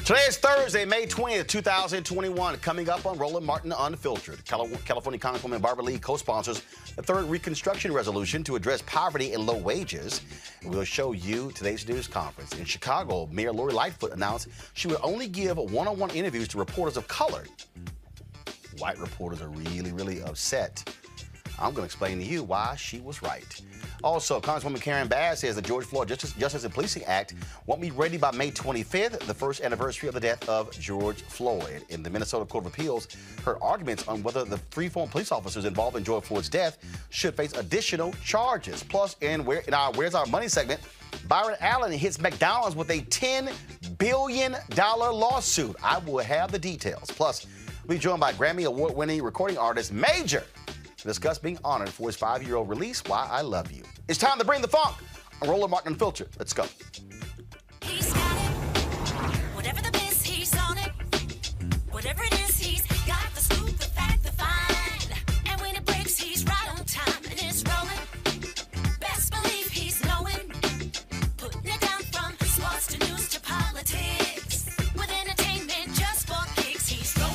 Today is Thursday, May 20th, 2021. Coming up on Roland Martin Unfiltered, California Congresswoman Barber co-sponsors the third Reconstruction resolution to address poverty and low wages. We'll show you today's news conference. In Chicago, Mayor Lori Lightfoot announced she would only give one-on-one interviews to reporters of color. White reporters are really upset. I'm going to explain to you why she was right. Also, Congresswoman Karen Bass says the Floyd Justice and Policing Act won't be ready by May 25th, the first anniversary of the death of George Floyd. In the Minnesota Court of Appeals, heard arguments on whether the three former police officers involved in George Floyd's death should face additional charges. Plus, in our Where's Our Money segment, Byron Allen hits McDonald's with a $10 billion lawsuit. I will have the details. Plus, we'll be joined by Grammy Award-winning recording artist Major to discuss being honored for his 5-year-old release, Why I Love You. It's time to bring the funk on Roland Martin Unfiltered. Let's go. He's got it. Whatever the biz, he's on it. Whatever it is, he's got the scoop, the fact, the find. And when it breaks, he's right on time and it's rolling. Best believe he's knowing. Putting it down from sports to news to politics. With entertainment just for kicks, he's rolling.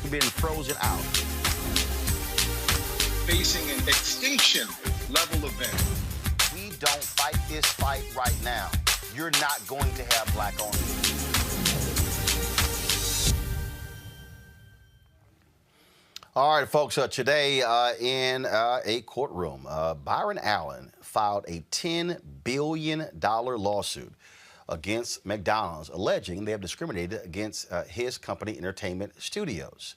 Been frozen out. Facing an extinction level event. We don't fight this fight right now. You're not going to have black-owned media. All right, folks, today in a courtroom, Byron Allen filed a $10 billion lawsuit against McDonald's, alleging they have discriminated against his company, Entertainment Studios.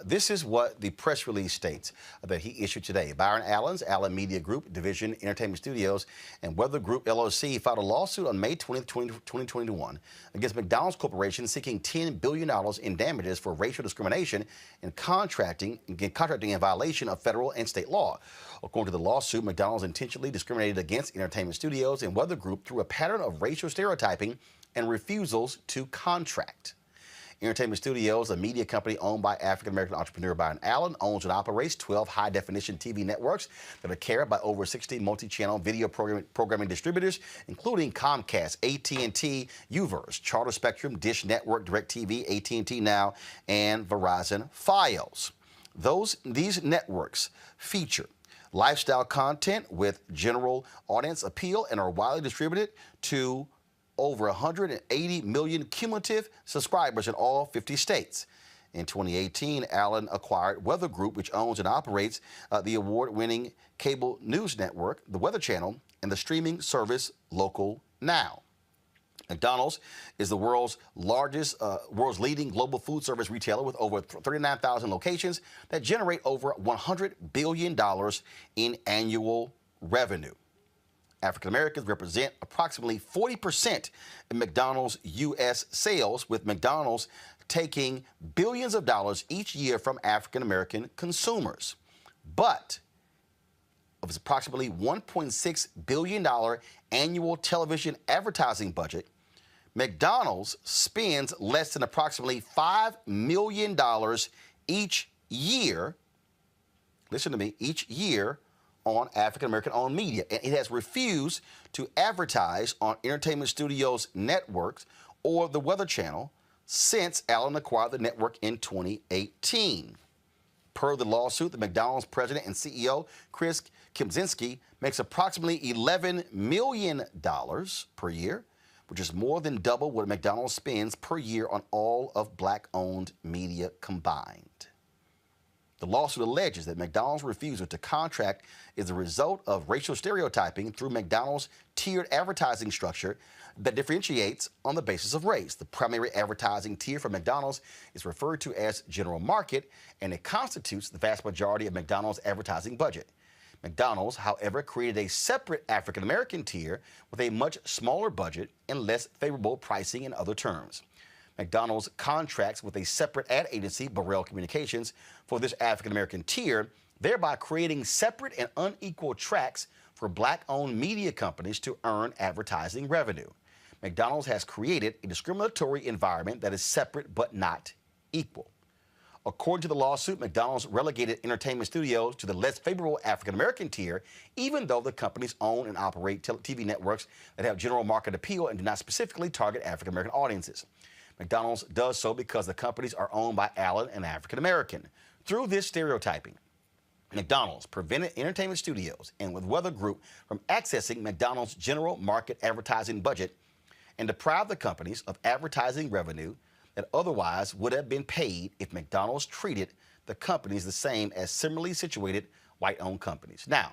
This is what the press release states that he issued today. Byron Allen's Allen Media Group, Division Entertainment Studios, and Weather Group, LLC, filed a lawsuit on May 20, 2021 against McDonald's Corporation seeking $10 billion in damages for racial discrimination and contracting in violation of federal and state law. According to the lawsuit, McDonald's intentionally discriminated against Entertainment Studios and Weather Group through a pattern of racial stereotyping and refusals to contract. Entertainment Studios, a media company owned by African-American entrepreneur Byron Allen, owns and operates 12 high-definition TV networks that are carried by over 60 multi-channel video programming distributors, including Comcast, AT&T, UVerse, Charter Spectrum, Dish Network, DirecTV, AT&T Now, and Verizon Fios. These networks feature lifestyle content with general audience appeal and are widely distributed to over 180 million cumulative subscribers in all 50 states. In 2018, Allen acquired Weather Group, which owns and operates the award-winning cable news network, the Weather Channel, and the streaming service Local Now. McDonald's is the world's leading global food service retailer with over 39,000 locations that generate over $100 billion in annual revenue. African Americans represent approximately 40% in McDonald's U.S. sales, with McDonald's taking billions of dollars each year from African American consumers. But of its approximately $1.6 billion annual television advertising budget, McDonald's spends less than approximately $5 million each year, listen to me, each year on African-American owned media. And it has refused to advertise on Entertainment Studios networks or the Weather Channel since Allen acquired the network in 2018. Per the lawsuit, the McDonald's president and CEO, Chris Kempczynski, makes approximately $11 million per year, which is more than double what McDonald's spends per year on all of black-owned media combined. The lawsuit alleges that McDonald's refusal to contract is the result of racial stereotyping through McDonald's tiered advertising structure that differentiates on the basis of race. The primary advertising tier for McDonald's is referred to as general market, and it constitutes the vast majority of McDonald's advertising budget. McDonald's, however, created a separate African American tier with a much smaller budget and less favorable pricing in other terms. McDonald's contracts with a separate ad agency, Burrell Communications, for this African American tier, thereby creating separate and unequal tracks for black-owned media companies to earn advertising revenue. McDonald's has created a discriminatory environment that is separate but not equal. According to the lawsuit, McDonald's relegated entertainment studios to the less favorable African American tier, even though the companies own and operate TV networks that have general market appeal and do not specifically target African American audiences. McDonald's does so because the companies are owned by Allen and African American. Through this stereotyping, McDonald's prevented entertainment studios and with Weather Group from accessing McDonald's general market advertising budget and deprived the companies of advertising revenue that otherwise would have been paid if McDonald's treated the companies the same as similarly situated white-owned companies. Now,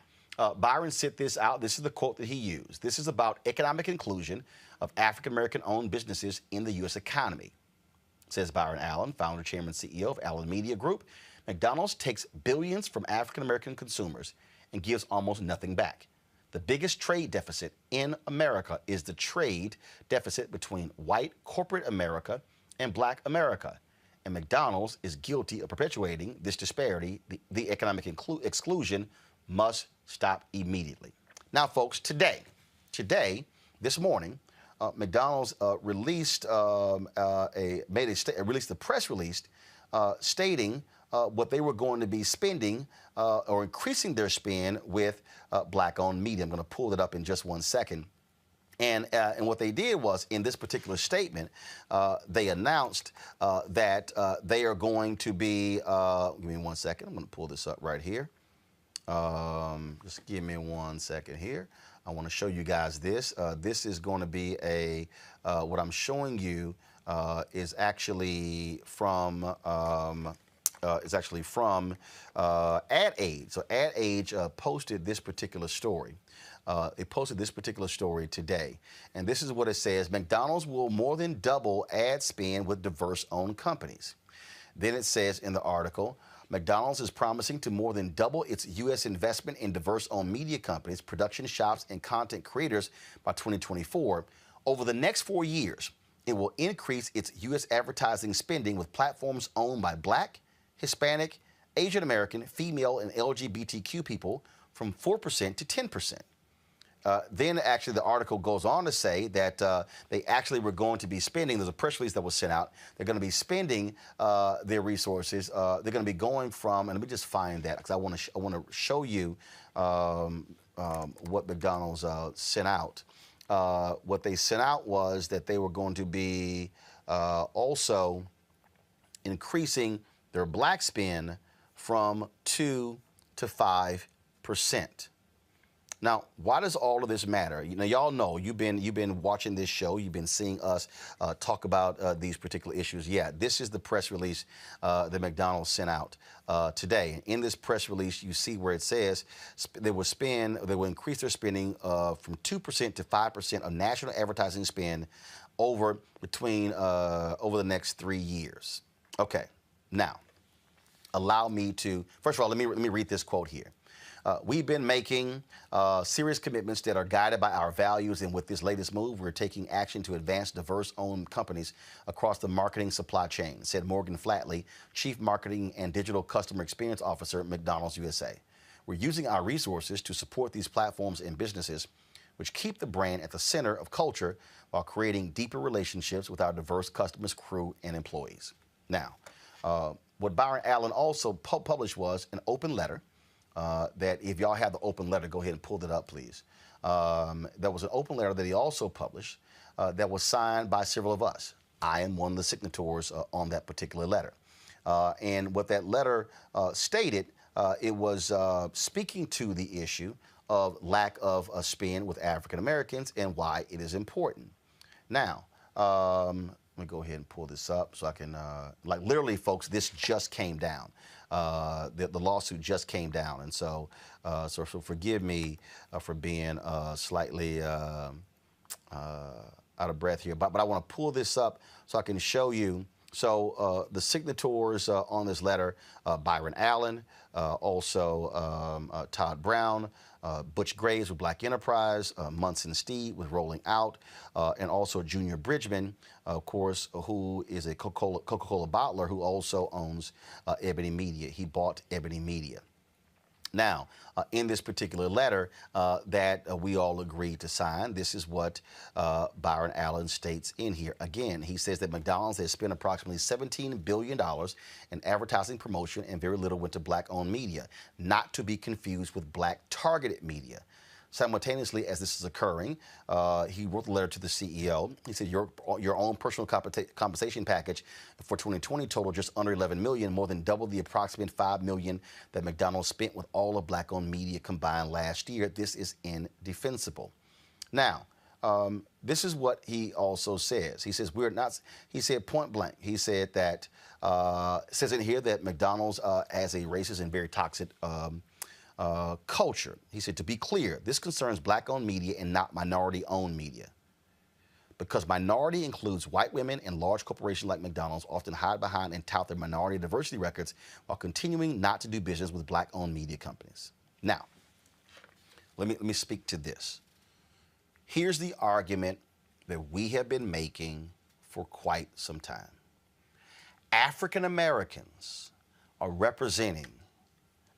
Byron sent this out. This is the quote that he used. This is about economic inclusion of African-American owned businesses in the U.S. economy. Says Byron Allen, founder, chairman, CEO of Allen Media Group. McDonald's takes billions from African-American consumers and gives almost nothing back. The biggest trade deficit in America is the trade deficit between white corporate America and black America. And McDonald's is guilty of perpetuating this disparity. The economic exclusion must stop immediately. Now, folks, this morning, McDonald's released released a press release stating what they were going to be spending or increasing their spend with black-owned media. I'm going to pull it up in just one second. And what they did was, in this particular statement, they announced that they are going to be, give me one second, I'm going to pull this up right here. Just give me 1 second here. I want to show you guys this. This is going to be what I'm showing you is actually from Ad Age. So Ad Age posted this particular story. They posted this particular story today. And this is what it says: McDonald's will more than double ad spend with diverse-owned companies. Then it says in the article, McDonald's is promising to more than double its U.S. investment in diverse-owned media companies, production shops, and content creators by 2024. Over the next 4 years, it will increase its U.S. advertising spending with platforms owned by Black, Hispanic, Asian American, female, and LGBTQ people from 4% to 10%. Then actually the article goes on to say that they actually were going to be spending, there's a press release that was sent out, they're going to be spending their resources, they're going to be going from, and let me just find that because I want to show you what McDonald's sent out. What they sent out was that they were going to be also increasing their black spend from 2 to 5%. Now, why does all of this matter? You know, y'all know you've been watching this show. You've been seeing us talk about these particular issues. Yeah, this is the press release that McDonald's sent out today. In this press release, you see where it says they will increase their spending from 2% to 5% of national advertising spend over the next 3 years. Okay, now allow me to first of all let me read this quote here. We've been making serious commitments that are guided by our values, and with this latest move, we're taking action to advance diverse-owned companies across the marketing supply chain, said Morgan Flatley, Chief Marketing and Digital Customer Experience Officer at McDonald's USA. We're using our resources to support these platforms and businesses, which keep the brand at the center of culture while creating deeper relationships with our diverse customers, crew, and employees. Now, what Byron Allen also published was an open letter. That if y'all have the open letter, go ahead and pull it up, please. There was an open letter that he also published that was signed by several of us. I am one of the signatories on that particular letter. And what that letter stated, it was speaking to the issue of lack of a spend with African Americans and why it is important. Now, Let me go ahead and pull this up so I can, like literally, folks, this just came down. The lawsuit just came down. And so, so forgive me for being slightly out of breath here. But I want to pull this up so I can show you. So the signatories on this letter, Byron Allen, also Todd Brown, Butch Graves with Black Enterprise, Munson Steed with Rolling Out, and also Junior Bridgman, of course, who is a Coca-Cola bottler who also owns Ebony Media. He bought Ebony Media. Now, in this particular letter that we all agreed to sign, this is what Byron Allen states in here. Again, he says that McDonald's has spent approximately $17 billion in advertising promotion and very little went to Black-owned media, not to be confused with Black-targeted media. Simultaneously, as this is occurring, he wrote a letter to the CEO. He said, your own personal compensation package for 2020 totaled just under $11 million, more than double the approximate $5 million that McDonald's spent with all of Black-owned media combined last year. This is indefensible. Now, this is what he also says. He says, we're not, he said point blank, he said that, says in here that McDonald's has a racist and very toxic culture. He said, to be clear, this concerns Black-owned media and not minority-owned media. Because minority includes white women and large corporations like McDonald's often hide behind and tout their minority diversity records while continuing not to do business with Black-owned media companies. Now, let me speak to this. Here's the argument that we have been making for quite some time. African Americans are representing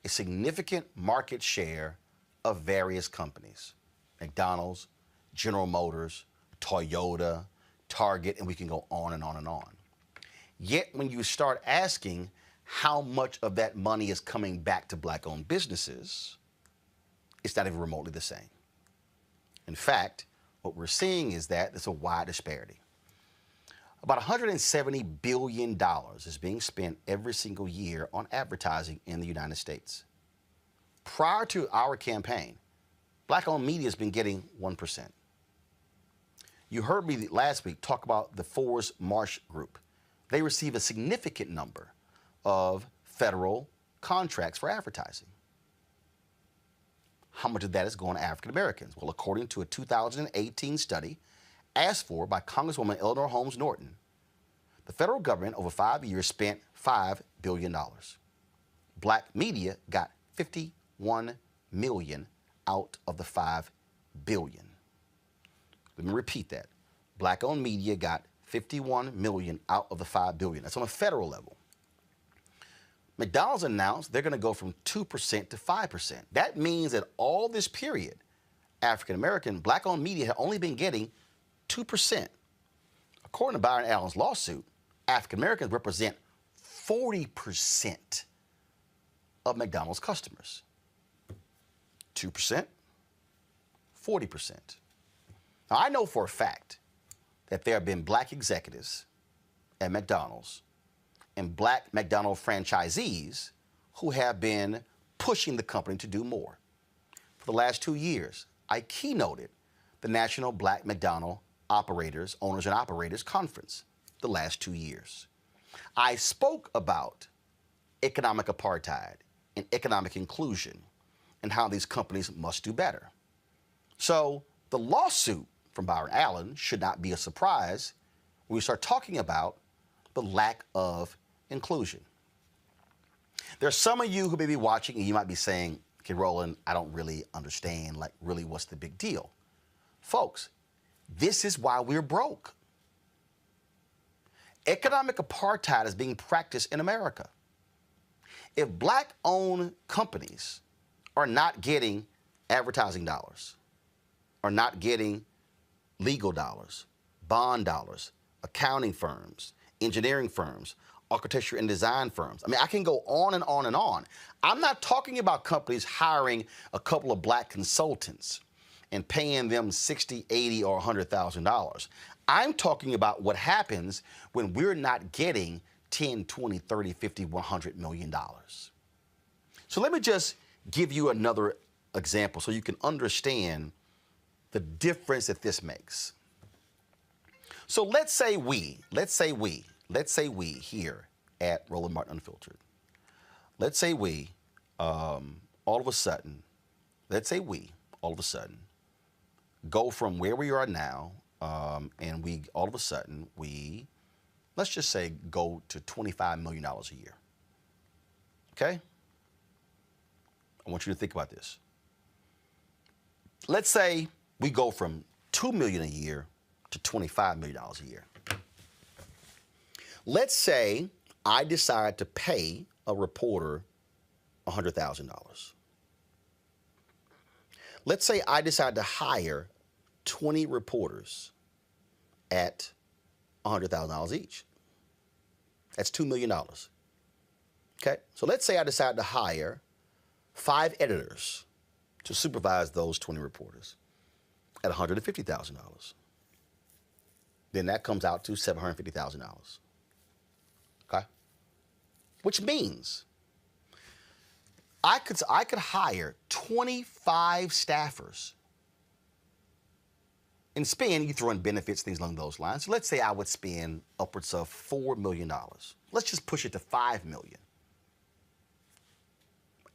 a significant market share of various companies, McDonald's, General Motors, Toyota, Target, and we can go on and on and on. Yet when you start asking how much of that money is coming back to Black-owned businesses, it's not even remotely the same. In fact, what we're seeing is that there's a wide disparity. About $170 billion is being spent every single year on advertising in the United States. Prior to our campaign, Black-owned media has been getting 1%. You heard me last week talk about the Forrest Marsh Group. They receive a significant number of federal contracts for advertising. How much of that is going to African Americans? Well, according to a 2018 study asked for by Congresswoman Eleanor Holmes Norton, the federal government over 5 years spent $5 billion. Black media got $51 million out of the $5 billion. Let me repeat that. Black-owned media got $51 million out of the $5 billion. That's on a federal level. McDonald's announced they're going to go from 2% to 5%. That means that all this period, African-American, Black-owned media have only been getting 2%. According to Byron Allen's lawsuit, African-Americans represent 40% of McDonald's customers. 2%, 40%. Now, I know for a fact that there have been Black executives at McDonald's and Black McDonald's franchisees who have been pushing the company to do more. For the last 2 years, I keynoted the National Black McDonald Owners and Operators Conference the last 2 years. I spoke about economic apartheid and economic inclusion and how these companies must do better. So the lawsuit from Byron Allen should not be a surprise when we start talking about the lack of inclusion. There are some of you who may be watching and you might be saying, okay, Roland, I don't really understand, like really what's the big deal? Folks, this is why we're broke. Economic apartheid is being practiced in America. If Black-owned companies are not getting advertising dollars, are not getting legal dollars, bond dollars, accounting firms, engineering firms, architecture and design firms. I mean, I can go on and on and on. I'm not talking about companies hiring a couple of Black consultants and paying them $60,000, $80,000, or $100,000. I'm talking about what happens when we're not getting 10, 20, 30, 50, $100 million. So let me just give you another example so you can understand the difference that this makes. So let's say we here at Roland Martin Unfiltered, let's say we, all of a sudden, go from where we are now, and we all of a sudden let's just say go to $25 million a year. Okay? I want you to think about this. Let's say we go from $2 million a year to $25 million a year. Let's say I decide to pay a reporter $100,000. Let's say I decide to hire 20 reporters at $100,000 each. That's $2 million. Okay? So let's say I decide to hire 5 editors to supervise those 20 reporters at $150,000. Then that comes out to $750,000. Okay? Which means I could hire 25 staffers and spend, you throw in benefits, things along those lines. So let's say I would spend upwards of $4 million. Let's just push it to $5 million.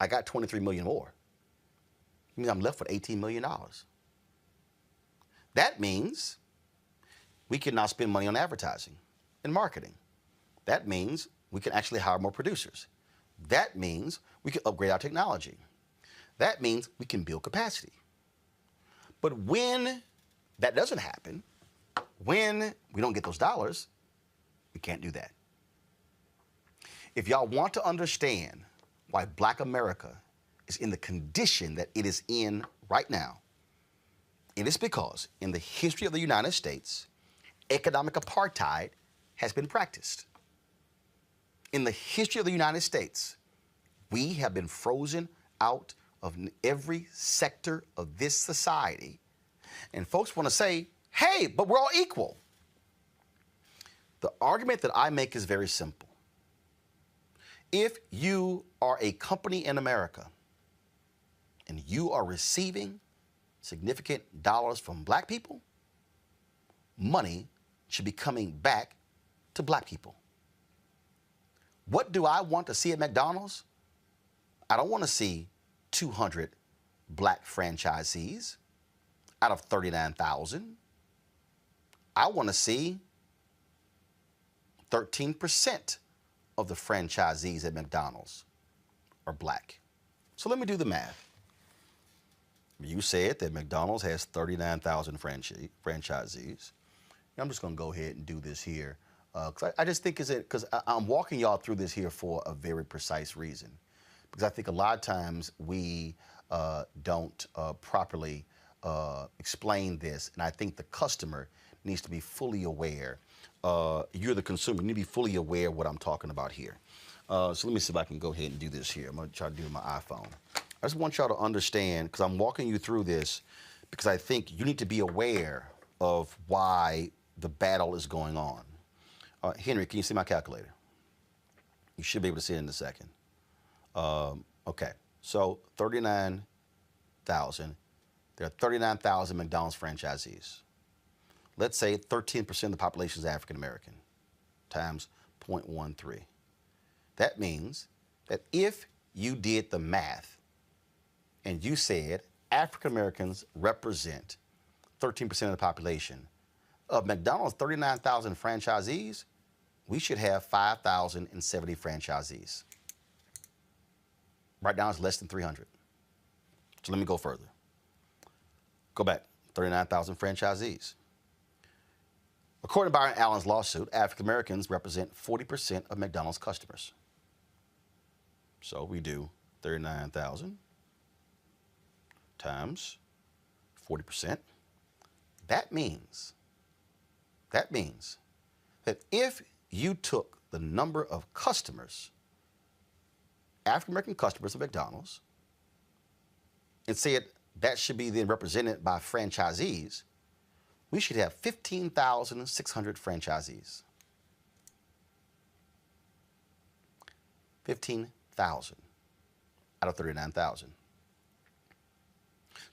I got $23 million more. It means I'm left with $18 million. That means we can now spend money on advertising and marketing. That means we can actually hire more producers. That means we can upgrade our technology. That means we can build capacity. But when that doesn't happen, when we don't get those dollars, we can't do that. If y'all want to understand why Black America is in the condition that it is in right now, it is because in the history of the United States, economic apartheid has been practiced. In the history of the United States, we have been frozen out of every sector of this society. And folks want to say, hey, but we're all equal. The argument that I make is very simple. If you are a company in America and you are receiving significant dollars from Black people, money should be coming back to Black people. What do I want to see at McDonald's? I don't want to see 200 Black franchisees out of 39,000. I want to see 13% of the franchisees at McDonald's are Black. So let me do the math. You said that McDonald's has 39,000 franchisees. I'm just going to go ahead and do this here. I just think because I'm walking y'all through this here for a very precise reason. Because I think a lot of times we don't properly explain this. And I think the customer needs to be fully aware. You're the consumer. You need to be fully aware of what I'm talking about here. So let me see if I can go ahead and do this here. I'm going to try to do it with my iPhone. I just want y'all to understand, because I'm walking you through this, because I think you need to be aware of why the battle is going on. Henry, can you see my calculator? You should be able to see it in a second. Okay, so 39,000. There are 39,000 McDonald's franchisees. Let's say 13% of the population is African American, times 0.13. That means that if you did the math and you said African Americans represent 13% of the population, of McDonald's 39,000 franchisees, we should have 5,070 franchisees. Right now it's less than 300. So let me go further. Go back, 39,000 franchisees. According to Byron Allen's lawsuit, African Americans represent 40% of McDonald's customers. So we do 39,000 times 40%. That means that if you took the number of customers, African American customers of McDonald's, and said that should be then represented by franchisees, we should have 15,600 franchisees. 15,000 out of 39,000.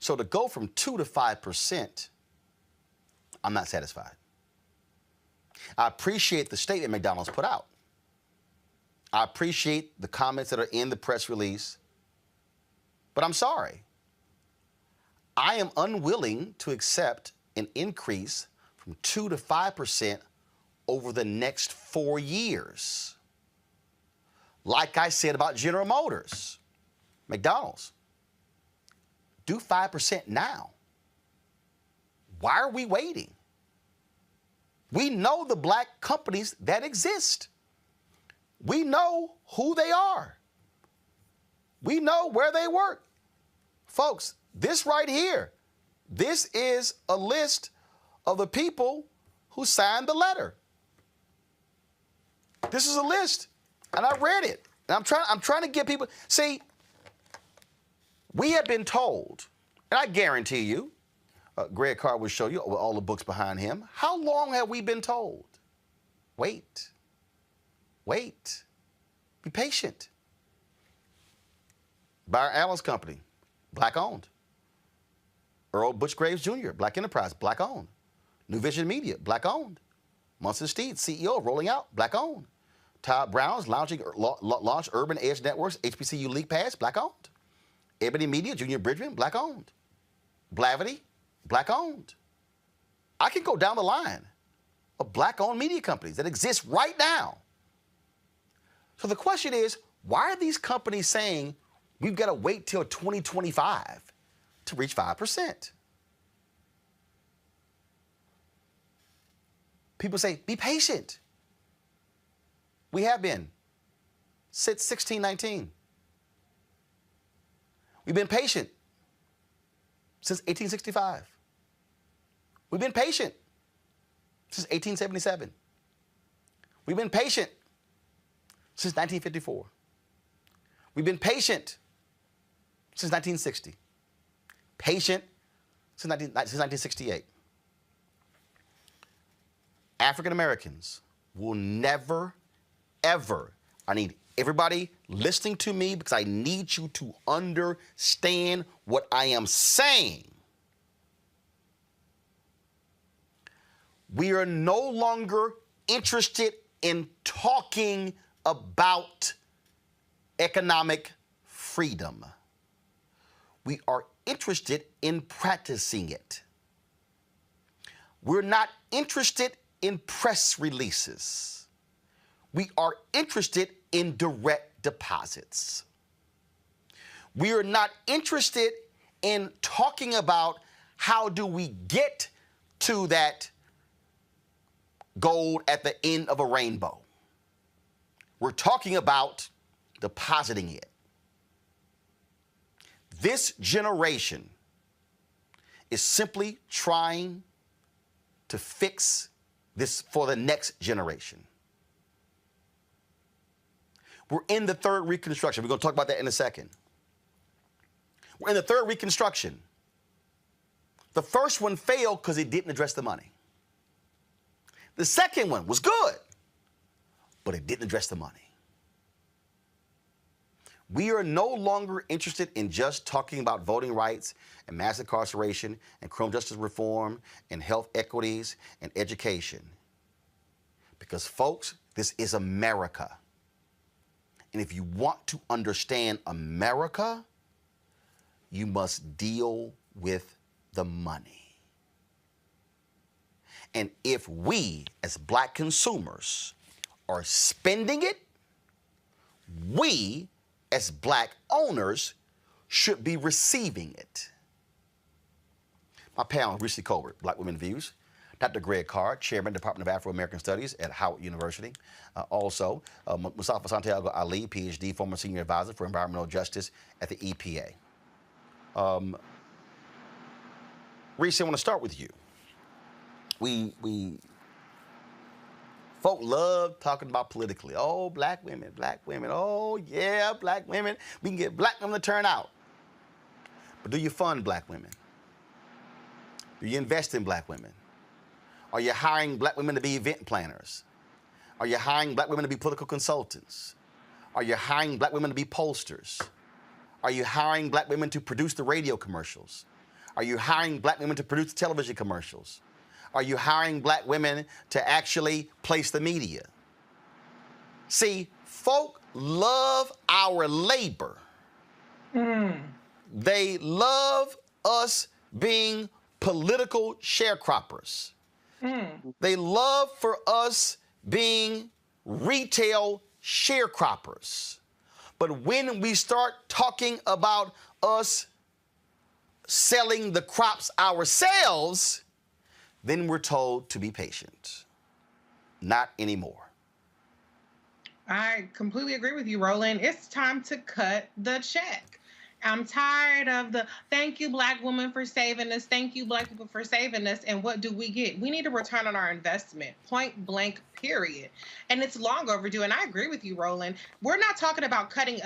So to go from 2 to 5%, I'm not satisfied. I appreciate the statement McDonald's put out. I appreciate the comments that are in the press release. But I'm sorry. I am unwilling to accept an increase from 2 to 5% over the next 4 years. Like I said about General Motors, McDonald's, do 5% now. Why are we waiting? We know the black companies that exist. We know who they are. We know where they work. Folks, this right here, this is a list of the people who signed the letter. This is a list, and I read it. And I'm trying to get people, see, we have been told, and I guarantee you, Greg Carr will show you with all the books behind him. How long have we been told? Wait. Wait. Be patient. Byron Allen's company, black owned. Earl Butch Graves Jr., black enterprise, black owned. New Vision Media, black owned. Munson Steed, CEO, rolling out, black owned. Todd Brown's launch Urban Edge Networks, HBCU League Pass, black owned. Ebony Media, Junior Bridgman, black owned. Blavity, black owned. I can go down the line of black owned media companies that exist right now. So the question is, why are these companies saying we've got to wait till 2025 to reach 5%? People say, be patient. We have been since 1619. We've been patient since 1865. We've been patient since 1877. We've been patient since 1954. We've been patient since 1960. Patient since 1968. African Americans will never, ever, I need everybody listening to me because I need you to understand what I am saying. We are no longer interested in talking about economic freedom. We are interested in practicing it. We're not interested in press releases. We are interested in direct deposits. We are not interested in talking about how do we get to that gold at the end of a rainbow. We're talking about depositing it. This generation is simply trying to fix this for the next generation. We're in the third Reconstruction. We're going to talk about that in a second. We're in the third Reconstruction. The first one failed because it didn't address the money. The second one was good, but it didn't address the money. We are no longer interested in just talking about voting rights and mass incarceration and criminal justice reform and health equities and education. Because, folks, this is America. And if you want to understand America, you must deal with the money. And if we, as black consumers, are spending it, we, as black owners, should be receiving it. My panel, Rishi Colbert, Black Women Views. Dr. Greg Carr, Chairman, Department of Afro-American Studies at Howard University. Also, Mustafa Santiago Ali, PhD, former Senior Advisor for Environmental Justice at the EPA. Reese, I want to start with you. Folk love talking about politically. Oh, black women. Oh, yeah, black women. We can get black women to turn out. But do you fund black women? Do you invest in black women? Are you hiring black women to be event planners? Are you hiring black women to be political consultants? Are you hiring black women to be pollsters? Are you hiring black women to produce the radio commercials? Are you hiring black women to produce the television commercials? Are you hiring black women to actually place the media? See, folk love our labor. They love us being political sharecroppers. They love for us being retail sharecroppers. But when we start talking about us selling the crops ourselves, then we're told to be patient. Not anymore. I completely agree with you, Roland. It's time to cut the check. I'm tired of the thank you, black women, for saving us. Thank you, black people, for saving us. And what do we get? We need a return on our investment, point blank, period. And it's long overdue. And I agree with you, Roland. We're not talking about cutting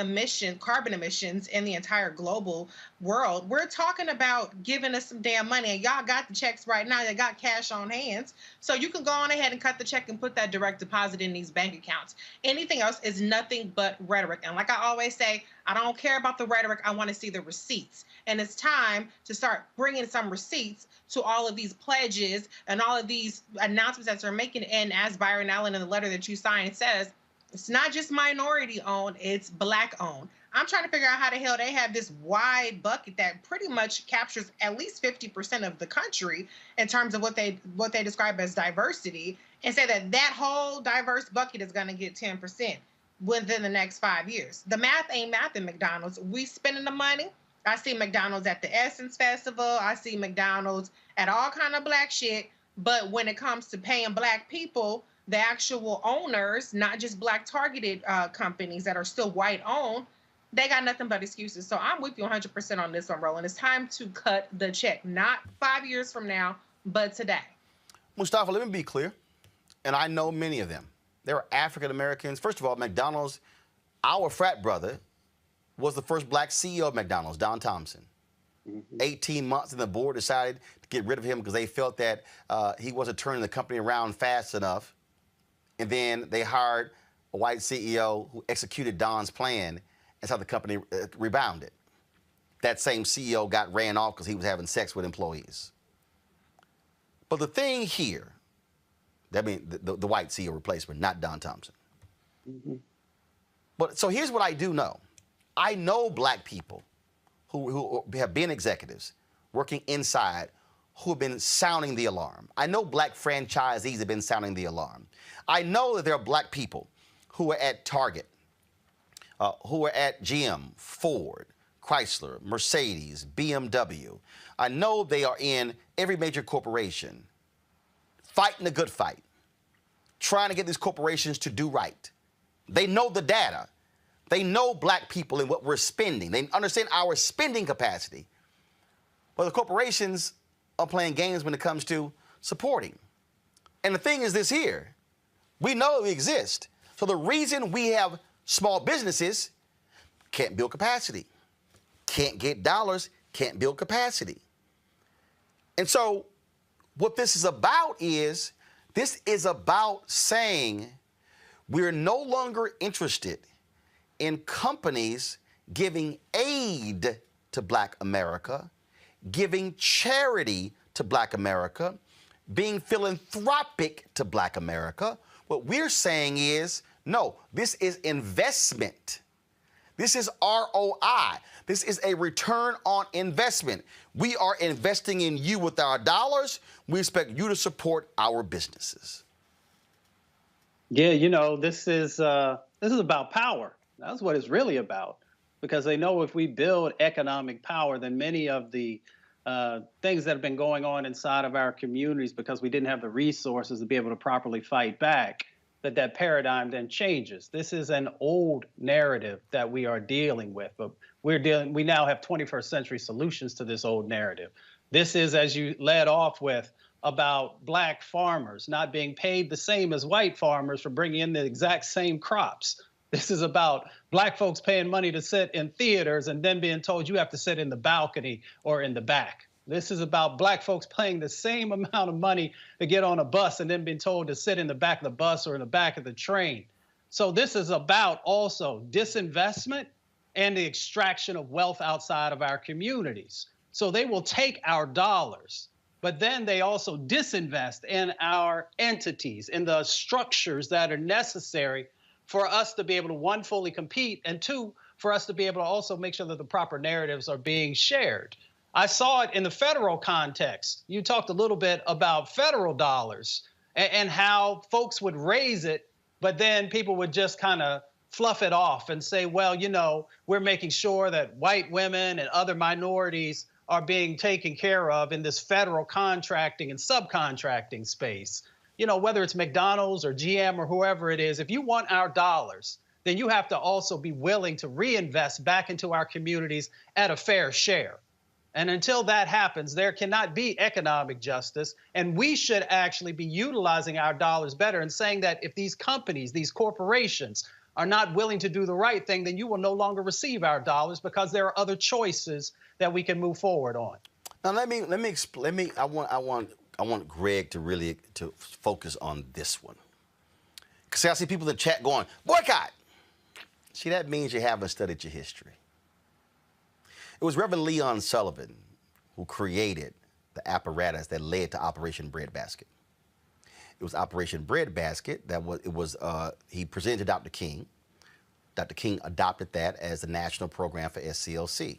carbon emissions in the entire global world. We're talking about giving us some damn money. And y'all got the checks right now. You got cash on hands. So you can go on ahead and cut the check and put that direct deposit in these bank accounts. Anything else is nothing but rhetoric. And like I always say, I don't care about the rhetoric. I want to see the receipts. And it's time to start bringing some receipts to all of these pledges and all of these announcements that they're making. And as Byron Allen in the letter that you signed says, it's not just minority owned, it's black owned. I'm trying to figure out how the hell they have this wide bucket that pretty much captures at least 50% of the country in terms of what they describe as diversity, and say that whole diverse bucket is going to get 10% within the next 5 years. The math ain't math in McDonald's. We spending the money. I see McDonald's at the Essence Festival. I see McDonald's at all kind of black shit. But when it comes to paying black people, the actual owners, not just black targeted companies that are still white owned, they got nothing but excuses. So I'm with you 100% on this one, Roland. It's time to cut the check, not 5 years from now, but today. Mustafa, let me be clear, and I know many of them. There are African Americans. First of all, McDonald's, our frat brother, was the first black CEO of McDonald's, Don Thompson. 18 months, and the board decided to get rid of him because they felt that he wasn't turning the company around fast enough. And then they hired a white CEO who executed Don's plan. That's how the company rebounded. That same CEO got ran off because he was having sex with employees. But the thing here, that means the white CEO replacement, not Don Thompson. But so here's what I do know. I know black people who have been executives working inside who have been sounding the alarm. I know black franchisees have been sounding the alarm. I know that there are black people who are at Target, who are at GM, Ford, Chrysler, Mercedes, BMW. I know they are in every major corporation, fighting a good fight, trying to get these corporations to do right. They know the data. They know black people and what we're spending. They understand our spending capacity. Well, the corporations are playing games when it comes to supporting. And the thing is this here, we know we exist. So the reason we have small businesses can't build capacity, can't get dollars, can't build capacity. And so what this is about is, this is about saying we're no longer interested in companies giving aid to black America, giving charity to black America, being philanthropic to black America. What we're saying is, no, this is investment. This is ROI. This is a return on investment. We are investing in you with our dollars. We expect you to support our businesses. Yeah, you know, this is about power. That's what it's really about, because they know if we build economic power, then many of the things that have been going on inside of our communities, because we didn't have the resources to be able to properly fight back, that paradigm then changes. This is an old narrative that we are dealing with, but we now have 21st century solutions to this old narrative. This is, as you led off with, about black farmers not being paid the same as white farmers for bringing in the exact same crops. This is about black folks paying money to sit in theaters and then being told you have to sit in the balcony or in the back. This is about black folks paying the same amount of money to get on a bus and then being told to sit in the back of the bus or in the back of the train. So this is about also disinvestment and the extraction of wealth outside of our communities. So they will take our dollars, but then they also disinvest in our entities, in the structures that are necessary for us to be able to, one, fully compete, and two, for us to be able to also make sure that the proper narratives are being shared. I saw it in the federal context. You talked a little bit about federal dollars and how folks would raise it, but then people would just kind of fluff it off and say, well, you know, we're making sure that white women and other minorities are being taken care of in this federal contracting and subcontracting space. You know, whether it's McDonald's or GM or whoever it is, if you want our dollars, then you have to also be willing to reinvest back into our communities at a fair share. And until that happens, there cannot be economic justice. And we should actually be utilizing our dollars better and saying that if these companies, these corporations are not willing to do the right thing, then you will no longer receive our dollars because there are other choices that we can move forward on. Now I want Greg to really focus on this one. Because I see people in the chat going, boycott. See, that means you haven't studied your history. It was Reverend Leon Sullivan who created the apparatus that led to Operation Breadbasket. It was Operation Breadbasket he presented to Dr. King. Dr. King adopted that as the national program for SCLC.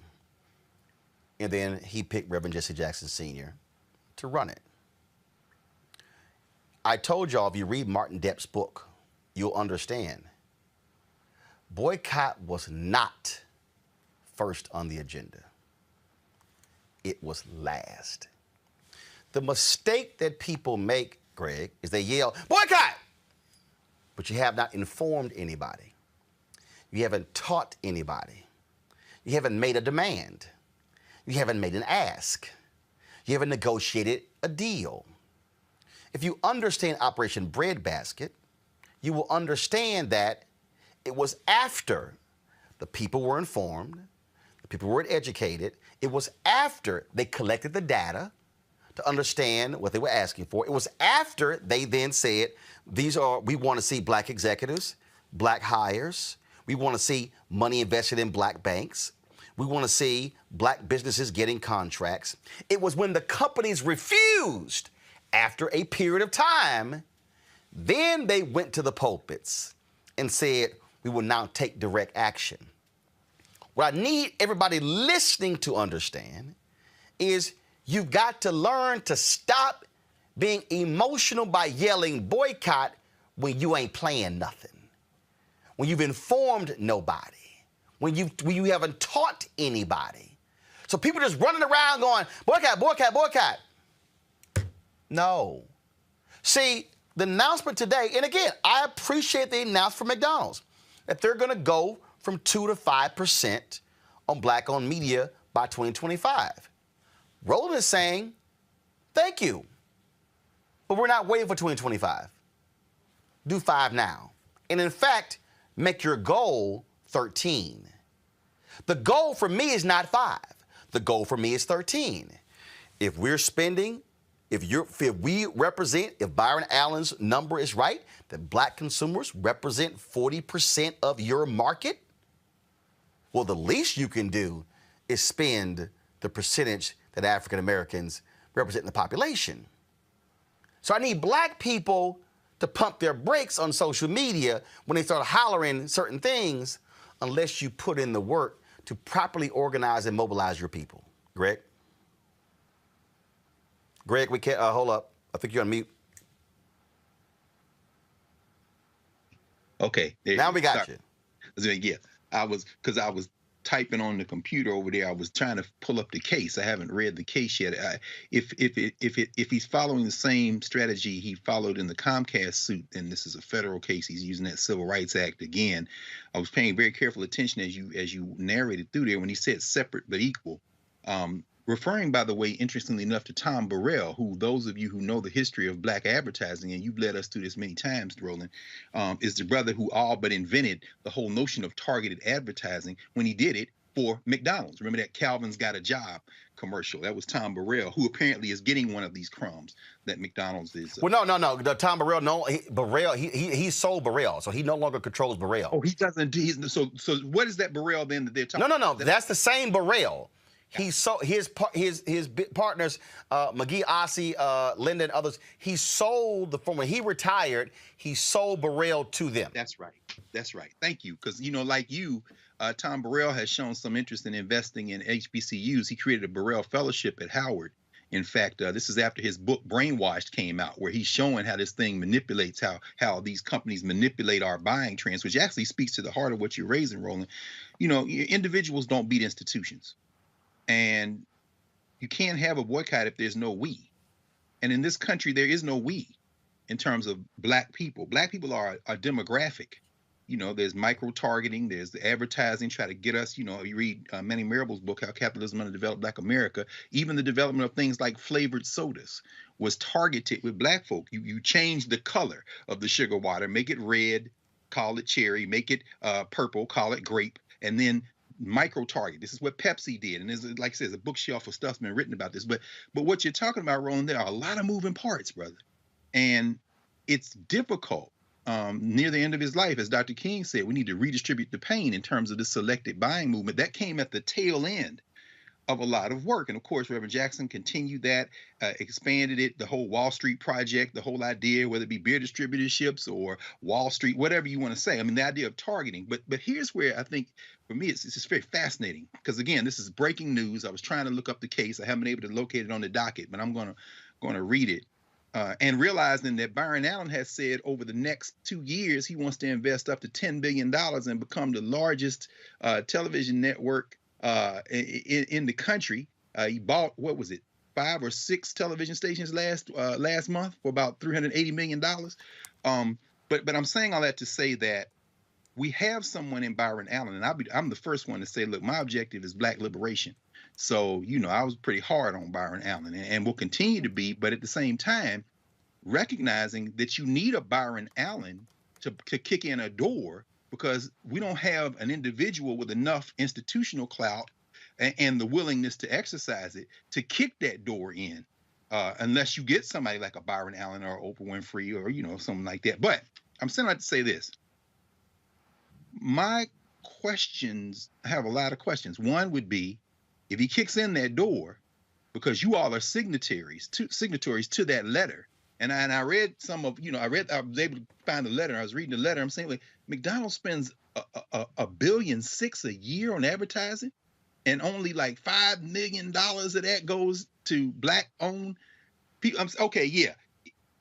And then he picked Reverend Jesse Jackson Sr. to run it. I told y'all, if you read Martin Depp's book, you'll understand. Boycott was not first on the agenda. It was last. The mistake that people make, Greg, is they yell, boycott! But you have not informed anybody. You haven't taught anybody. You haven't made a demand. You haven't made an ask. You haven't negotiated a deal. If you understand Operation Breadbasket, you will understand that it was after the people were informed, the people were educated. It was after they collected the data to understand what they were asking for. It was after they then said, we want to see black executives, black hires. We want to see money invested in black banks. We want to see black businesses getting contracts. It was when the companies refused, after a period of time, then they went to the pulpits and said, we will now take direct action. What I need everybody listening to understand is you've got to learn to stop being emotional by yelling boycott when you ain't playing nothing, when you've informed nobody, when you haven't taught anybody. So people just running around going, boycott, boycott, boycott. No. See, the announcement today, and again, I appreciate the announcement from McDonald's that they're going to go from 2 to 5% on black-owned media by 2025. Roland is saying, thank you, but we're not waiting for 2025. Do 5 now. And in fact, make your goal 13. The goal for me is not 5. The goal for me is 13. If we're spending, if Byron Allen's number is right, that black consumers represent 40% of your market, well, the least you can do is spend the percentage that African Americans represent in the population. So I need black people to pump their brakes on social media when they start hollering certain things, unless you put in the work to properly organize and mobilize your people. Greg? Greg, we can't, hold up. I think you're on mute. Okay. Now we got you. Yeah, I was typing on the computer over there. I was trying to pull up the case. I haven't read the case yet. If he's following the same strategy he followed in the Comcast suit, then this is a federal case. He's using that Civil Rights Act again. I was paying very careful attention as you narrated through there when he said separate but equal. Referring, by the way, interestingly enough, to Tom Burrell, who those of you who know the history of black advertising, and you've led us through this many times, Roland, is the brother who all but invented the whole notion of targeted advertising when he did it for McDonald's. Remember that Calvin's Got a Job commercial? That was Tom Burrell, who apparently is getting one of these crumbs that McDonald's is. Well, no. Tom Burrell, he sold Burrell, so he no longer controls Burrell. Oh, he doesn't. So what is that Burrell then that they're talking about? No. That's the same Burrell. He sold his partners, McGee, Ossie, Linda, and others. He sold from when he retired. He sold Burrell to them. That's right. That's right. Thank you. Because, you know, like you, Tom Burrell has shown some interest in investing in HBCUs. He created a Burrell Fellowship at Howard. In fact, this is after his book Brainwashed came out, where he's showing how this thing manipulates, how these companies manipulate our buying trends, which actually speaks to the heart of what you're raising, Roland. You know, individuals don't beat institutions. And you can't have a boycott if there's no we. And in this country, there is no we in terms of black people. Black people are a demographic. You know, there's micro-targeting, there's the advertising, try to get us, you know, you read Manny Marable's book, How Capitalism Underdeveloped Black America, even the development of things like flavored sodas was targeted with black folk. You change the color of the sugar water, make it red, call it cherry, make it purple, call it grape, and then micro-target. This is what Pepsi did. And there's, like I said, there's a bookshelf of stuff's been written about this. But what you're talking about, Roland, there are a lot of moving parts, brother. And it's difficult. Near the end of his life, as Dr. King said, we need to redistribute the pain in terms of the selective buying movement. That came at the tail end of a lot of work. And of course, Reverend Jackson continued that, expanded it, the whole Wall Street project, the whole idea, whether it be beer distributorships or Wall Street, whatever you want to say. I mean, the idea of targeting. But here's where I think, for me, it's just very fascinating. Because again, this is breaking news. I was trying to look up the case. I haven't been able to locate it on the docket, but I'm going to read it. And realizing that Byron Allen has said over the next 2 years, he wants to invest up to $10 billion and become the largest television network in the country. He bought, what was it, 5 or 6 television stations last month for about $380 million. But I'm saying all that to say that we have someone in Byron Allen, and I'm the first one to say, look, my objective is black liberation. So, you know, I was pretty hard on Byron Allen and will continue to be. But at the same time, recognizing that you need a Byron Allen to kick in a door, because we don't have an individual with enough institutional clout and the willingness to exercise it to kick that door in, unless you get somebody like a Byron Allen or Oprah Winfrey or, you know, something like that. But I'm saying that to say this. My questions, I have a lot of questions. One would be, if he kicks in that door, because you all are signatories to that letter, and I read some of, you know, I was able to find the letter. I was reading the letter. I'm saying, like, McDonald's spends $1.6 billion a year on advertising, and only like $5 million of that goes to black-owned people. Okay, yeah,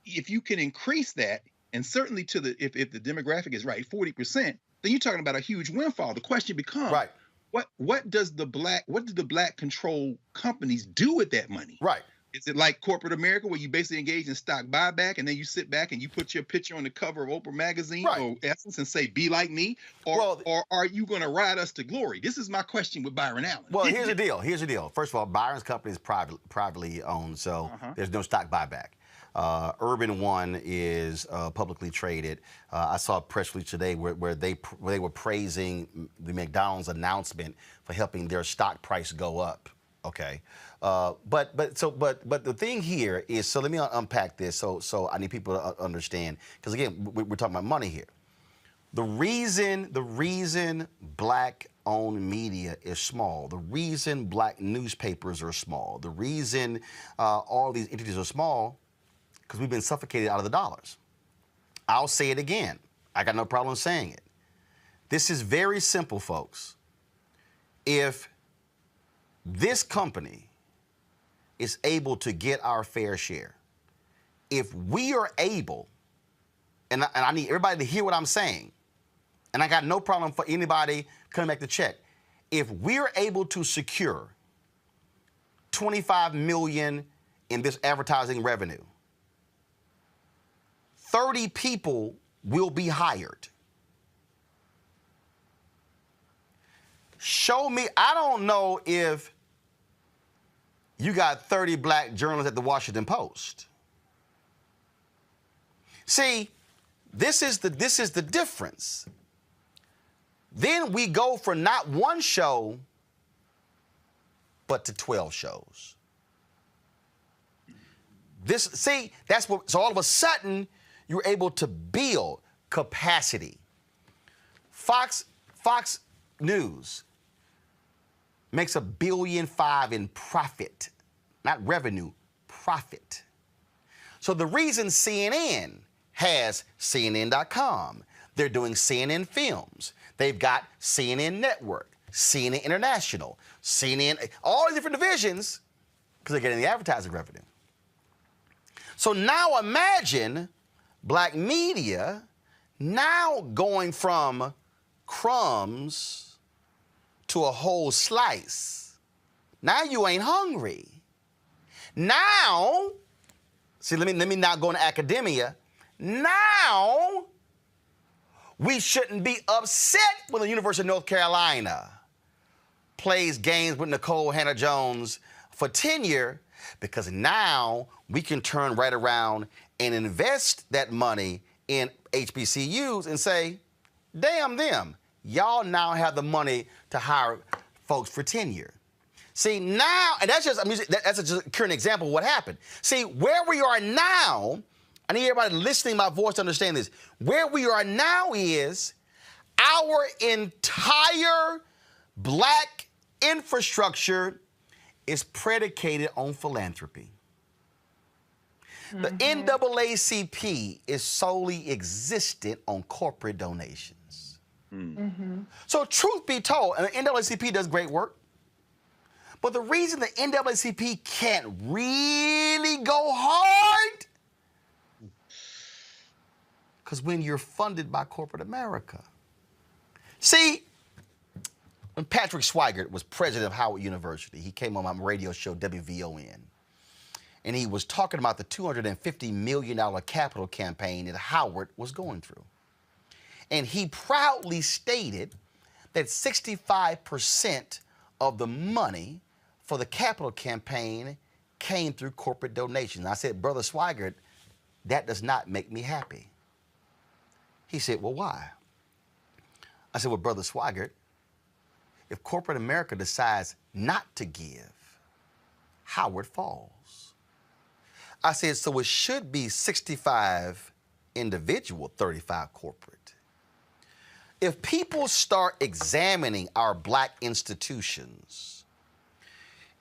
if you can increase that, and certainly to the if the demographic is right, 40%, then you're talking about a huge windfall. The question becomes, right, what do the black controlled companies do with that money? Right. Is it like corporate America, where you basically engage in stock buyback and then you sit back and you put your picture on the cover of Oprah magazine or Essence and say, be like me? Or are you going to ride us to glory? This is my question with Byron Allen. Well, here's the deal. First of all, Byron's company is privately owned, so there's no stock buyback. Urban One is publicly traded. I saw a press release today where they were praising the McDonald's announcement for helping their stock price go up. Okay, but the thing here is, so let me unpack this. So I need people to understand, because again, we're talking about money here. The reason black-owned media is small, the reason black newspapers are small, the reason all these entities are small, because we've been suffocated out of the dollars. I'll say it again. I got no problem saying it. This is very simple, folks. If this company is able to get our fair share, if we are able, and I need everybody to hear what I'm saying, and I got no problem for anybody coming back to check, if we're able to secure $25 million in this advertising revenue, 30 people will be hired. Show me, I don't know if you got 30 black journalists at the Washington Post. See, this is the difference. Then we go for not one show, but to 12 shows. That's what, so all of a sudden, you're able to build capacity. Fox News, makes $1.5 billion in profit, not revenue, profit. So the reason CNN has CNN.com, they're doing CNN Films, they've got CNN Network, CNN International, CNN, all the different divisions, because they're getting the advertising revenue. So now imagine black media now going from crumbs to a whole slice. Now you ain't hungry. Now, see, let me not go into academia. Now, we shouldn't be upset when the University of North Carolina plays games with Nicole Hannah-Jones for tenure, because now we can turn right around and invest that money in HBCUs and say, damn them, y'all now have the money to hire folks for tenure. See, now, and that's just a current example of what happened. See, where we are now, I need everybody listening to my voice to understand this. Where we are now is our entire black infrastructure is predicated on philanthropy. The NAACP is solely existent on corporate donations. So truth be told, and the NAACP does great work, but the reason the NAACP can't really go hard, because when you're funded by corporate America. See, when Patrick Swigert was president of Howard University, he came on my radio show, WVON, and he was talking about the $250 million capital campaign that Howard was going through. And he proudly stated that 65% of the money for the capital campaign came through corporate donations. I said, Brother Swigert, that does not make me happy. He said, well, why? I said, well, Brother Swigert, if corporate America decides not to give, Howard falls. I said, so it should be 65 individual, 35 corporate. If people start examining our black institutions,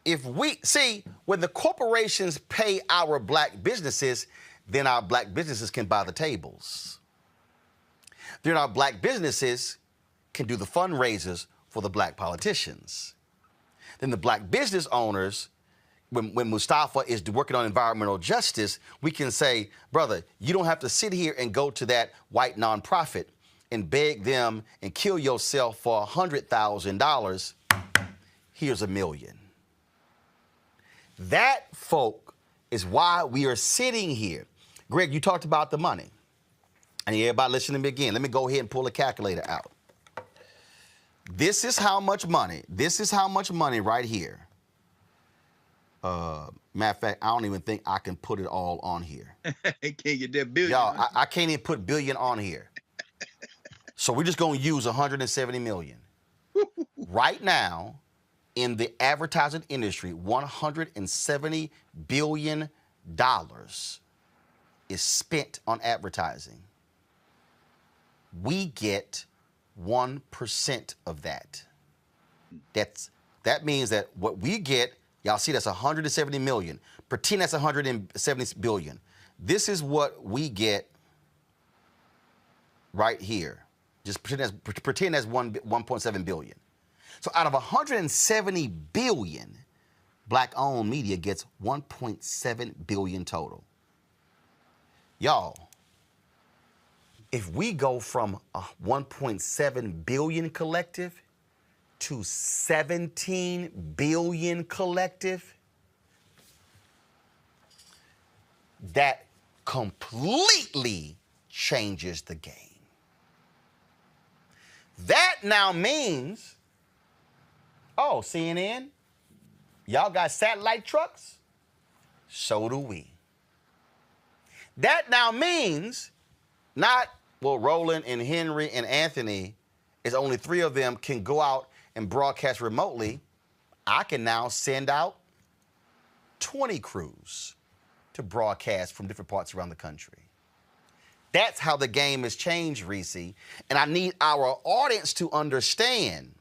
when the corporations pay our black businesses, then our black businesses can buy the tables. Then our black businesses can do the fundraisers for the black politicians. Then the black business owners, when Mustafa is working on environmental justice, we can say, brother, you don't have to sit here and go to that white nonprofit and beg them and kill yourself for $100,000. Here's $1 million. That, folk, is why we are sitting here. Greg, you talked about the money. I need everybody listening to me again. Let me go ahead and pull a calculator out. This is how much money. This is how much money right here. Matter of fact, I don't even think I can put it all on here. Can't get that billion. Y'all, I can't even put billion on here. So we're just going to use 170 million. Right now, in the advertising industry, $170 billion is spent on advertising. We get 1% of that. That means that what we get, y'all see that's 170 million. Pretend that's 170 billion. This is what we get right here. Just pretend that's 1.7 billion. So out of 170 billion, black-owned media gets 1.7 billion total. Y'all, if we go from a 1.7 billion collective to 17 billion collective, that completely changes the game. That now means, oh, CNN, y'all got satellite trucks? So do we. That now means not, well, Roland and Henry and Anthony, is only 3 of them can go out and broadcast remotely. I can now send out 20 crews to broadcast from different parts around the country. That's how the game has changed, Reese. And I need our audience to understand.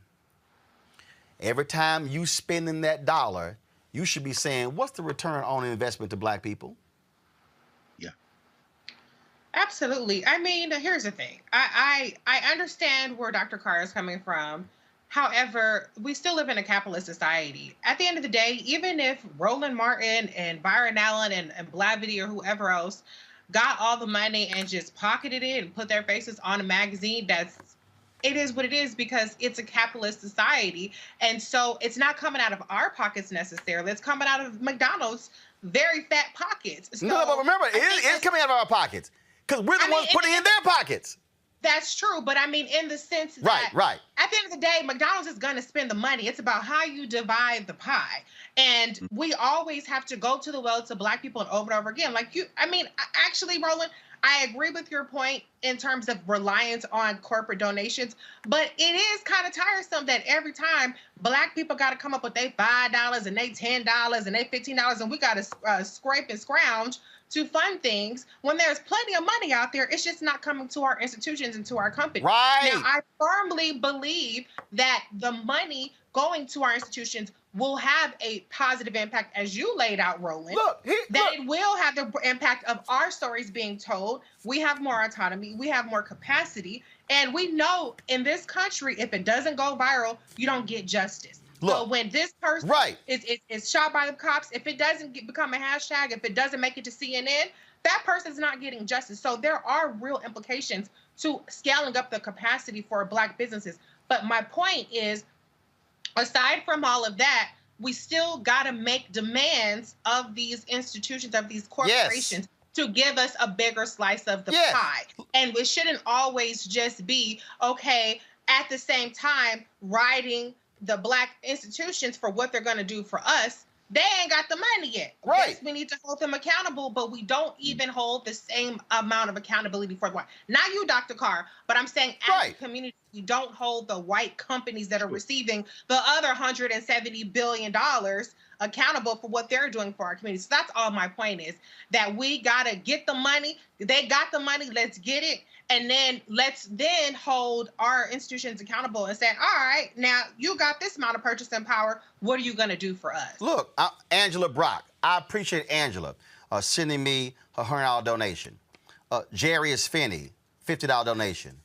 Every time you spending that dollar, you should be saying, what's the return on investment to black people? Yeah. Absolutely. I mean, here's the thing. I understand where Dr. Carr is coming from. However, we still live in a capitalist society. At the end of the day, even if Roland Martin and Byron Allen and Blavity or whoever else got all the money and just pocketed it and put their faces on a magazine, it is what it is because it's a capitalist society. And so it's not coming out of our pockets necessarily. It's coming out of McDonald's very fat pockets. So no, but remember, it's coming out of our pockets because we're the ones putting it in their pockets. That's true, but I mean, in the sense that right. At the end of the day, McDonald's is going to spend the money. It's about how you divide the pie. And we always have to go to the well to black people and over again. Actually, Roland, I agree with your point in terms of reliance on corporate donations, but it is kind of tiresome that every time black people got to come up with their $5 and they $10 and they $15, and we got to scrape and scrounge to fund things when there's plenty of money out there. It's just not coming to our institutions and to our companies. Right. Now, I firmly believe that the money going to our institutions will have a positive impact, as you laid out, Roland. It will have the impact of our stories being told. We have more autonomy. We have more capacity. And we know in this country, if it doesn't go viral, you don't get justice. So when this person is shot by the cops, if it doesn't become a hashtag, if it doesn't make it to CNN, that person's not getting justice. So there are real implications to scaling up the capacity for black businesses. But my point is, aside from all of that, we still got to make demands of these institutions, of these corporations, to give us a bigger slice of the pie. And it shouldn't always just be, okay, at the same time, riding the black institutions for what they're going to do for us. They ain't got the money yet. Right. Yes, we need to hold them accountable, but we don't even hold the same amount of accountability for the white. Not you, Dr. Carr, but I'm saying as a community, we don't hold the white companies that are receiving the other $170 billion accountable for what they're doing for our community. So that's all my point is, that we got to get the money. They got the money. Let's get it. And then let's hold our institutions accountable and say, all right, now you got this amount of purchasing power. What are you going to do for us? Look, Angela Brock, I appreciate Angela sending me a $100 donation. Jarius Finney, $50 donation.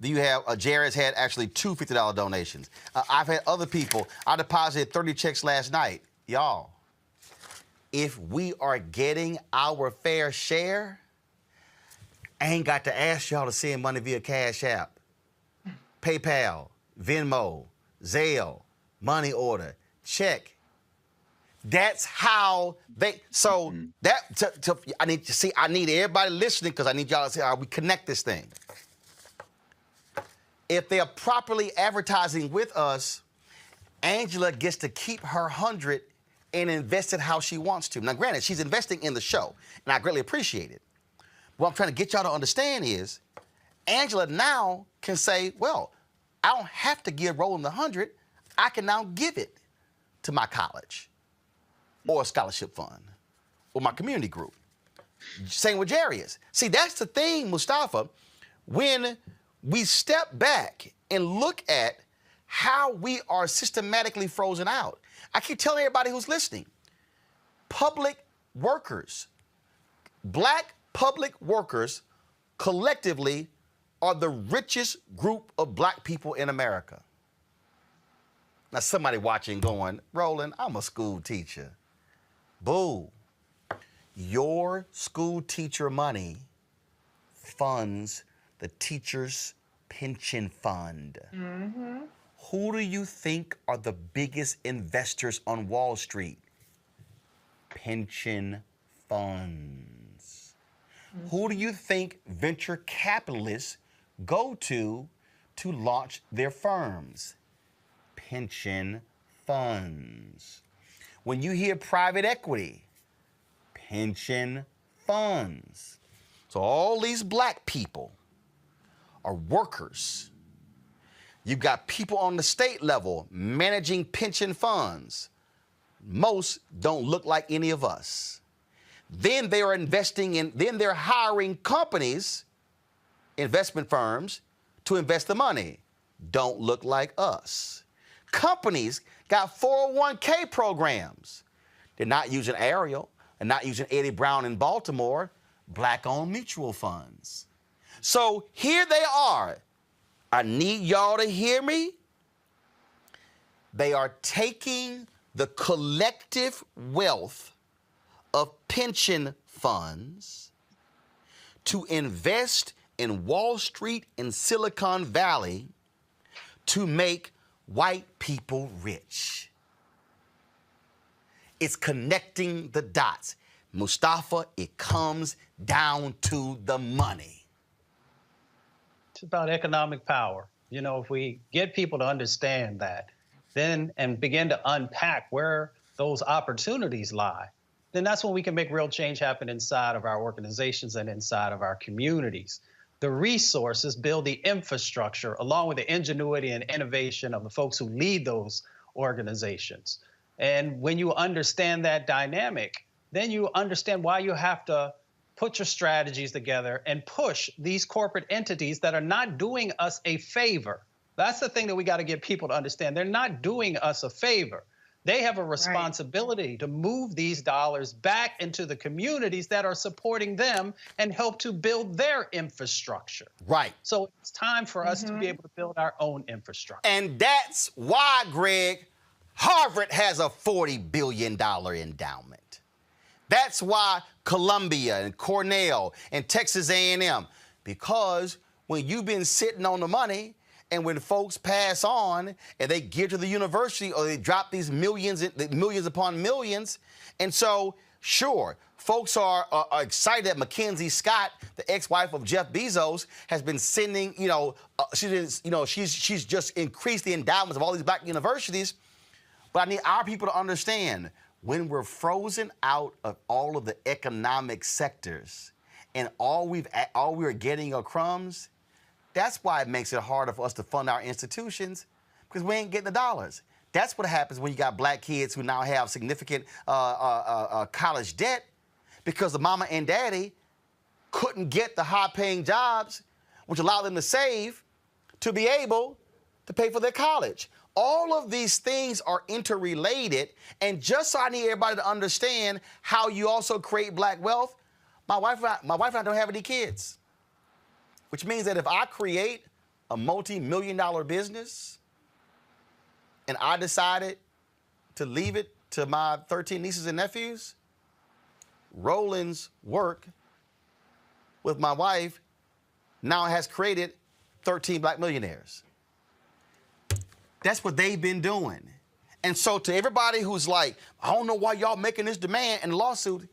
You have Jairus had actually two $50 donations. I've had other people. I deposited 30 checks last night. Y'all, if we are getting our fair share, I ain't got to ask y'all to send money via Cash App, PayPal, Venmo, Zelle, money order, check. That's how they. So I need everybody listening because I need y'all to see how we connect this thing. If they're properly advertising with us, Angela gets to keep her 100 and invest it how she wants to. Now, granted, she's investing in the show, and I greatly appreciate it. What I'm trying to get y'all to understand is Angela now can say, well, I don't have to give Roland the 100. I can now give it to my college or a scholarship fund or my community group. Same with Jarius. See, that's the thing, Mustafa. When we step back and look at how we are systematically frozen out. I keep telling everybody who's listening, public workers, black public workers collectively are the richest group of black people in America. Now, somebody watching going, Roland, I'm a school teacher. Boo. Your school teacher money funds the teacher's pension fund. Mm-hmm. Who do you think are the biggest investors on Wall Street? Pension funds. Mm-hmm. Who do you think venture capitalists go to launch their firms? Pension funds. When you hear private equity, pension funds. So all these black people are workers. You've got people on the state level managing pension funds. Most don't look like any of us. Then they are then they're hiring companies, investment firms, to invest the money. Don't look like us. Companies got 401k programs. They're not using Ariel and not using Eddie Brown in Baltimore, black-owned mutual funds. So here they are. I need y'all to hear me. They are taking the collective wealth of pension funds to invest in Wall Street and Silicon Valley to make white people rich. It's connecting the dots. Mustafa, it comes down to the money. It's about economic power. You know, if we get people to understand that, then and begin to unpack where those opportunities lie, then that's when we can make real change happen inside of our organizations and inside of our communities. The resources build the infrastructure along with the ingenuity and innovation of the folks who lead those organizations. And when you understand that dynamic, then you understand why you have to put your strategies together and push these corporate entities that are not doing us a favor. That's the thing that we got to get people to understand. They're not doing us a favor. They have a responsibility to move these dollars back into the communities that are supporting them and help to build their infrastructure. Right. So it's time for us to be able to build our own infrastructure. And that's why, Greg, Harvard has a $40 billion endowment. That's why Columbia and Cornell and Texas A&M, because when you've been sitting on the money, and when folks pass on and they give to the university or they drop these millions upon millions, and so sure, folks are excited that Mackenzie Scott, the ex-wife of Jeff Bezos, has been sending, she's just increased the endowments of all these black universities. But I need our people to understand, when we're frozen out of all of the economic sectors and all we're getting are crumbs, that's why it makes it harder for us to fund our institutions, because we ain't getting the dollars. That's what happens when you got black kids who now have significant college debt because the mama and daddy couldn't get the high-paying jobs, which allowed them to save to be able to pay for their college. All of these things are interrelated, and just so I need everybody to understand how you also create black wealth, my wife and I don't have any kids. Which means that if I create a multi-million-dollar business and I decided to leave it to my 13 nieces and nephews, Roland's work with my wife now has created 13 black millionaires. That's what they've been doing. And so to everybody who's like, I don't know why y'all making this demand and lawsuit,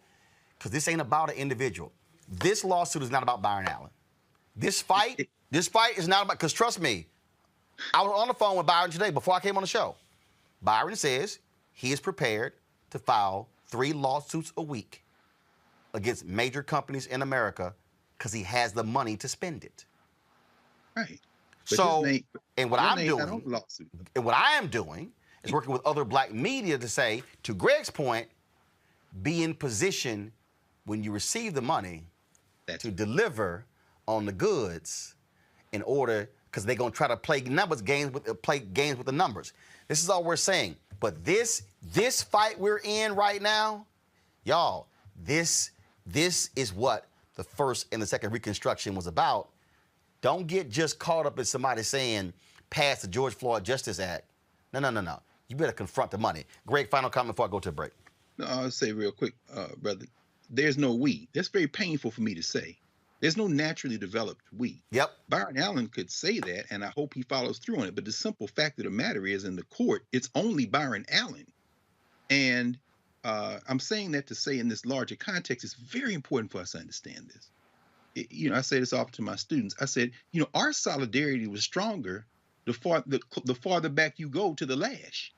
because this ain't about an individual. This lawsuit is not about Byron Allen. This fight is not about, because trust me, I was on the phone with Byron today before I came on the show. Byron says he is prepared to file 3 lawsuits a week against major companies in America because he has the money to spend it. Right. So, and what I am doing is working with other black media to say, to Greg's point, be in position when you receive the money to deliver on the goods in order, because they're going to try to play games with the numbers. This is all we're saying. But this fight we're in right now, y'all, this is what the first and the second Reconstruction was about. Don't get just caught up in somebody saying, pass the George Floyd Justice Act. No. You better confront the money. Greg, final comment before I go to a break. No, I'll say real quick, brother, there's no we. That's very painful for me to say. There's no naturally developed we. Yep. Byron Allen could say that, and I hope he follows through on it. But the simple fact of the matter is, in the court, it's only Byron Allen. And I'm saying that to say in this larger context, it's very important for us to understand this. I say this often to my students. I said, our solidarity was stronger the farther back you go to the lash,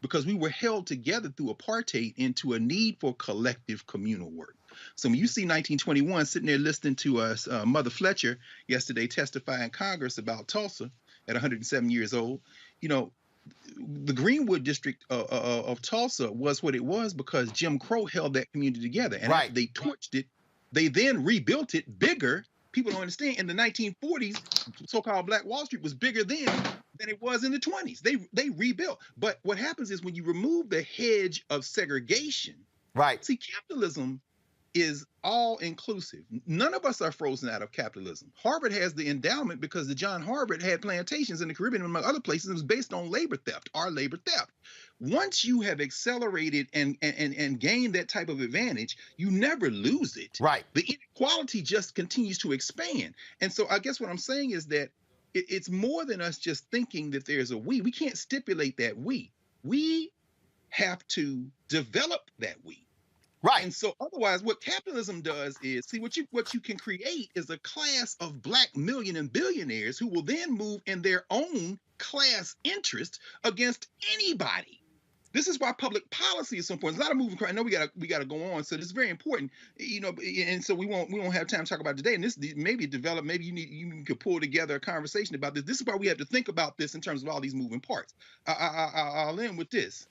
because we were held together through apartheid into a need for collective communal work. So when you see 1921 sitting there listening to us, Mother Fletcher yesterday testify in Congress about Tulsa at 107 years old, the Greenwood district of Tulsa was what it was because Jim Crow held that community together. And after they torched it, they then rebuilt it bigger people don't understand. In the 1940s, so-called Black Wall Street was bigger then than it was in the 20s. They rebuilt. But what happens is when you remove the hedge of segregation, Right. see, capitalism is all inclusive. None of us are frozen out of capitalism. Harvard has the endowment because the John Harvard had plantations in the Caribbean and among other places. It was based on labor theft, our labor theft. Once you have accelerated and gained that type of advantage, you never lose it. Right. The inequality just continues to expand. And so I guess what I'm saying is that it's more than us just thinking that there's a we. We can't stipulate that we. We have to develop that we. Right. And so otherwise what capitalism does is, see, what you can create is a class of Black million and billionaires who will then move in their own class interest against anybody. This is why public policy is so important. There's a lot of moving. I know we gotta go on, so this is very important, and so we won't have time to talk about it today. And this maybe develop. Maybe you could pull together a conversation about this. This is why we have to think about this in terms of all these moving parts. I'll end with this.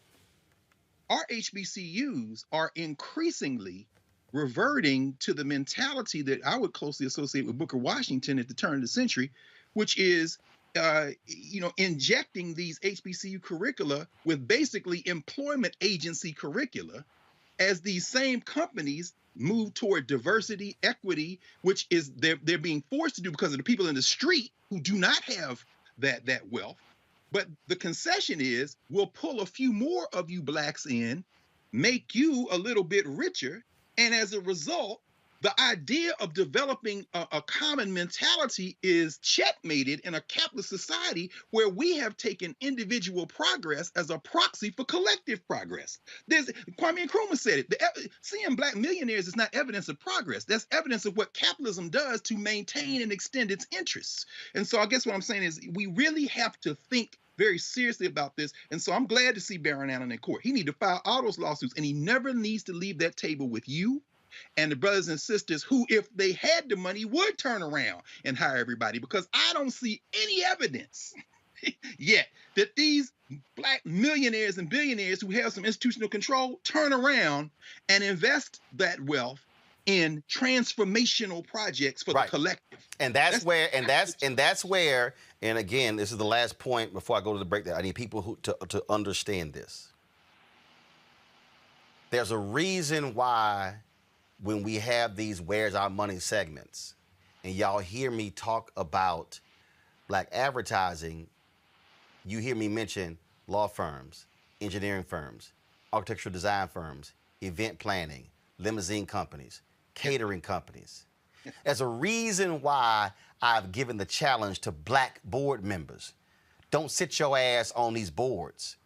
Our HBCUs are increasingly reverting to the mentality that I would closely associate with Booker Washington at the turn of the century, which is injecting these HBCU curricula with basically employment agency curricula as these same companies move toward diversity, equity, which is they're being forced to do because of the people in the street who do not have that wealth. But the concession is we'll pull a few more of you Blacks in, make you a little bit richer, and as a result, the idea of developing a common mentality is checkmated in a capitalist society where we have taken individual progress as a proxy for collective progress. Kwame Nkrumah said it. Seeing Black millionaires is not evidence of progress. That's evidence of what capitalism does to maintain and extend its interests. And so I guess what I'm saying is we really have to think very seriously about this. And so I'm glad to see Byron Allen in court. He needs to file all those lawsuits, and he never needs to leave that table with you and the brothers and sisters who, if they had the money, would turn around and hire everybody, because I don't see any evidence yet that these Black millionaires and billionaires who have some institutional control turn around and invest that wealth in transformational projects for the collective. And that's where, and again, this is the last point before I go to the break. That I need people to understand this. There's a reason why when we have these Where's Our Money segments, and y'all hear me talk about Black advertising, you hear me mention law firms, engineering firms, architectural design firms, event planning, limousine companies, catering companies. There's a reason why I've given the challenge to Black board members. Don't sit your ass on these boards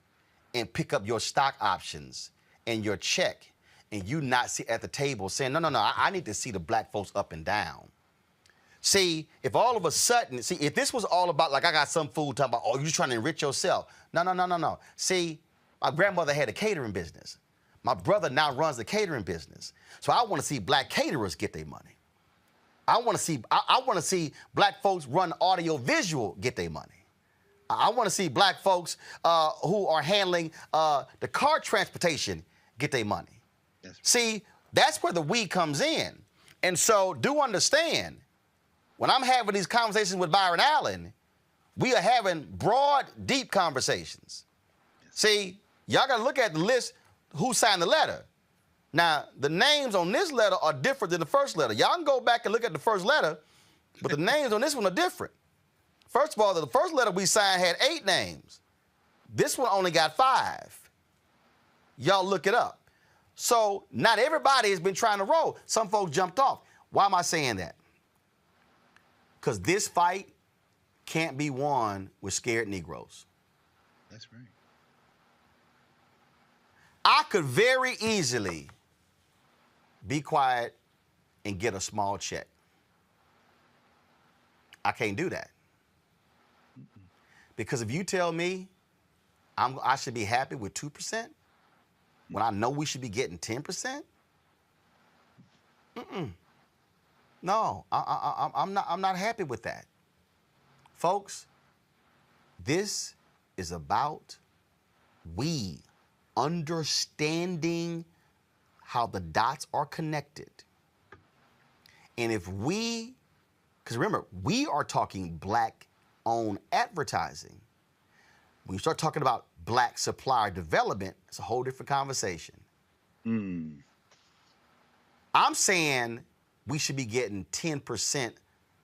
and pick up your stock options and your check and you not sit at the table saying, no, I need to see the Black folks up and down. See, if all of a sudden, if this was all about, like I got some fool talking about, oh, you're trying to enrich yourself. No. See, my grandmother had a catering business. My brother now runs the catering business. So I want to see Black caterers get their money. I want to see Black folks run audio visual get their money. I want to see Black folks who are handling the car transportation get their money. Yes. See, that's where the we comes in. And so do understand, when I'm having these conversations with Byron Allen, we are having broad, deep conversations. Yes. See, y'all got to look at the list, who signed the letter. Now, the names on this letter are different than the first letter. Y'all can go back and look at the first letter, but the names on this one are different. First of all, the first letter we signed had 8 names. This one only got 5. Y'all look it up. So not everybody has been trying to roll. Some folks jumped off. Why am I saying that? Because this fight can't be won with scared Negroes. That's right. I could very easily be quiet and get a small check. I can't do that. Because if you tell me I should be happy with 2%, when I know we should be getting 10%, no, I'm not happy with that. Folks, this is about we understanding how the dots are connected. And if we Because remember, we are talking black-owned advertising. When you start talking about black supplier development, it's a whole different conversation. I'm saying we should be getting 10%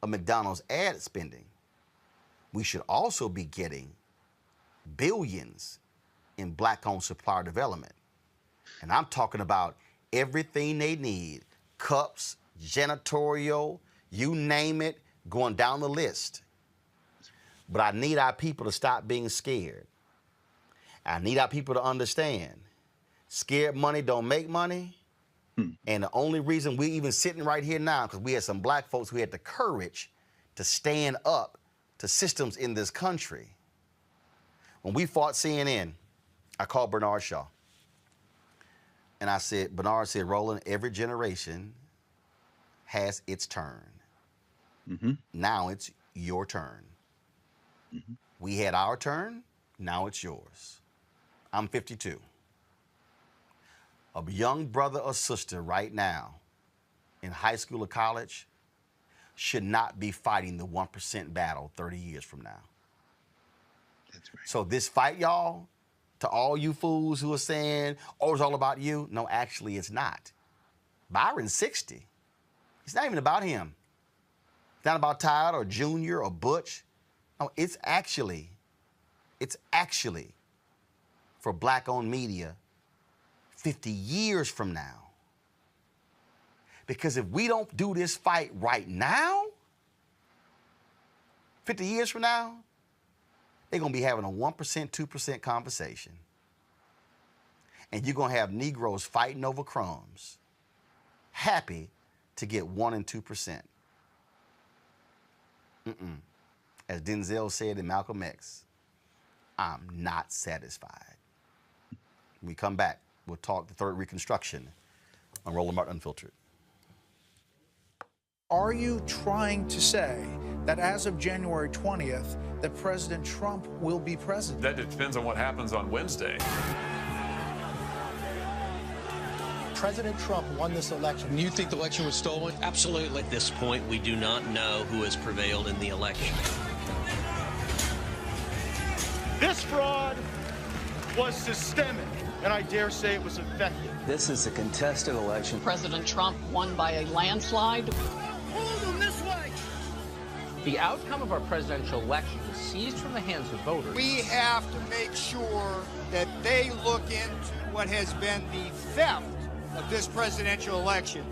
of McDonald's ad spending. We should also be getting billions in black-owned supplier development. And I'm talking about everything they need, cups, janitorial, you name it, going down the list. But I need our people to stop being scared. I need our people to understand, scared money don't make money. And the only reason we're even sitting right here now, because we had some black folks who had the courage to stand up to systems in this country. When we fought CNN, I called Bernard Shaw. And I said, Bernard said, Roland, every generation has its turn. Now it's your turn. We had our turn, now it's yours. I'm 52. A young brother or sister right now in high school or college should not be fighting the 1% battle 30 years from now. That's right. So this fight, y'all, to all you fools who are saying, oh, it's all about you. No, actually, it's not. Byron's 60. It's not even about him. It's not about Todd or Junior or Butch. No, it's actually for black-owned media 50 years from now. Because if we don't do this fight right now, 50 years from now, they're going to be having a 1%, 2% conversation. And you're going to have Negroes fighting over crumbs, happy to get 1% and 2%. As Denzel said in Malcolm X, I'm not satisfied. When we come back, we'll talk the third Reconstruction on Roland Martin Unfiltered. Are you trying to say that as of January 20th, that President Trump will be president? That depends on what happens on Wednesday. President Trump won this election. You think the election was stolen? Absolutely. At this point, we do not know who has prevailed in the election. This fraud was systemic, and I dare say it was effective. This is a contested election. President Trump won by a landslide. Move them this way! The outcome of our presidential election was seized from the hands of voters. We have to make sure that they look into what has been the theft of this presidential election.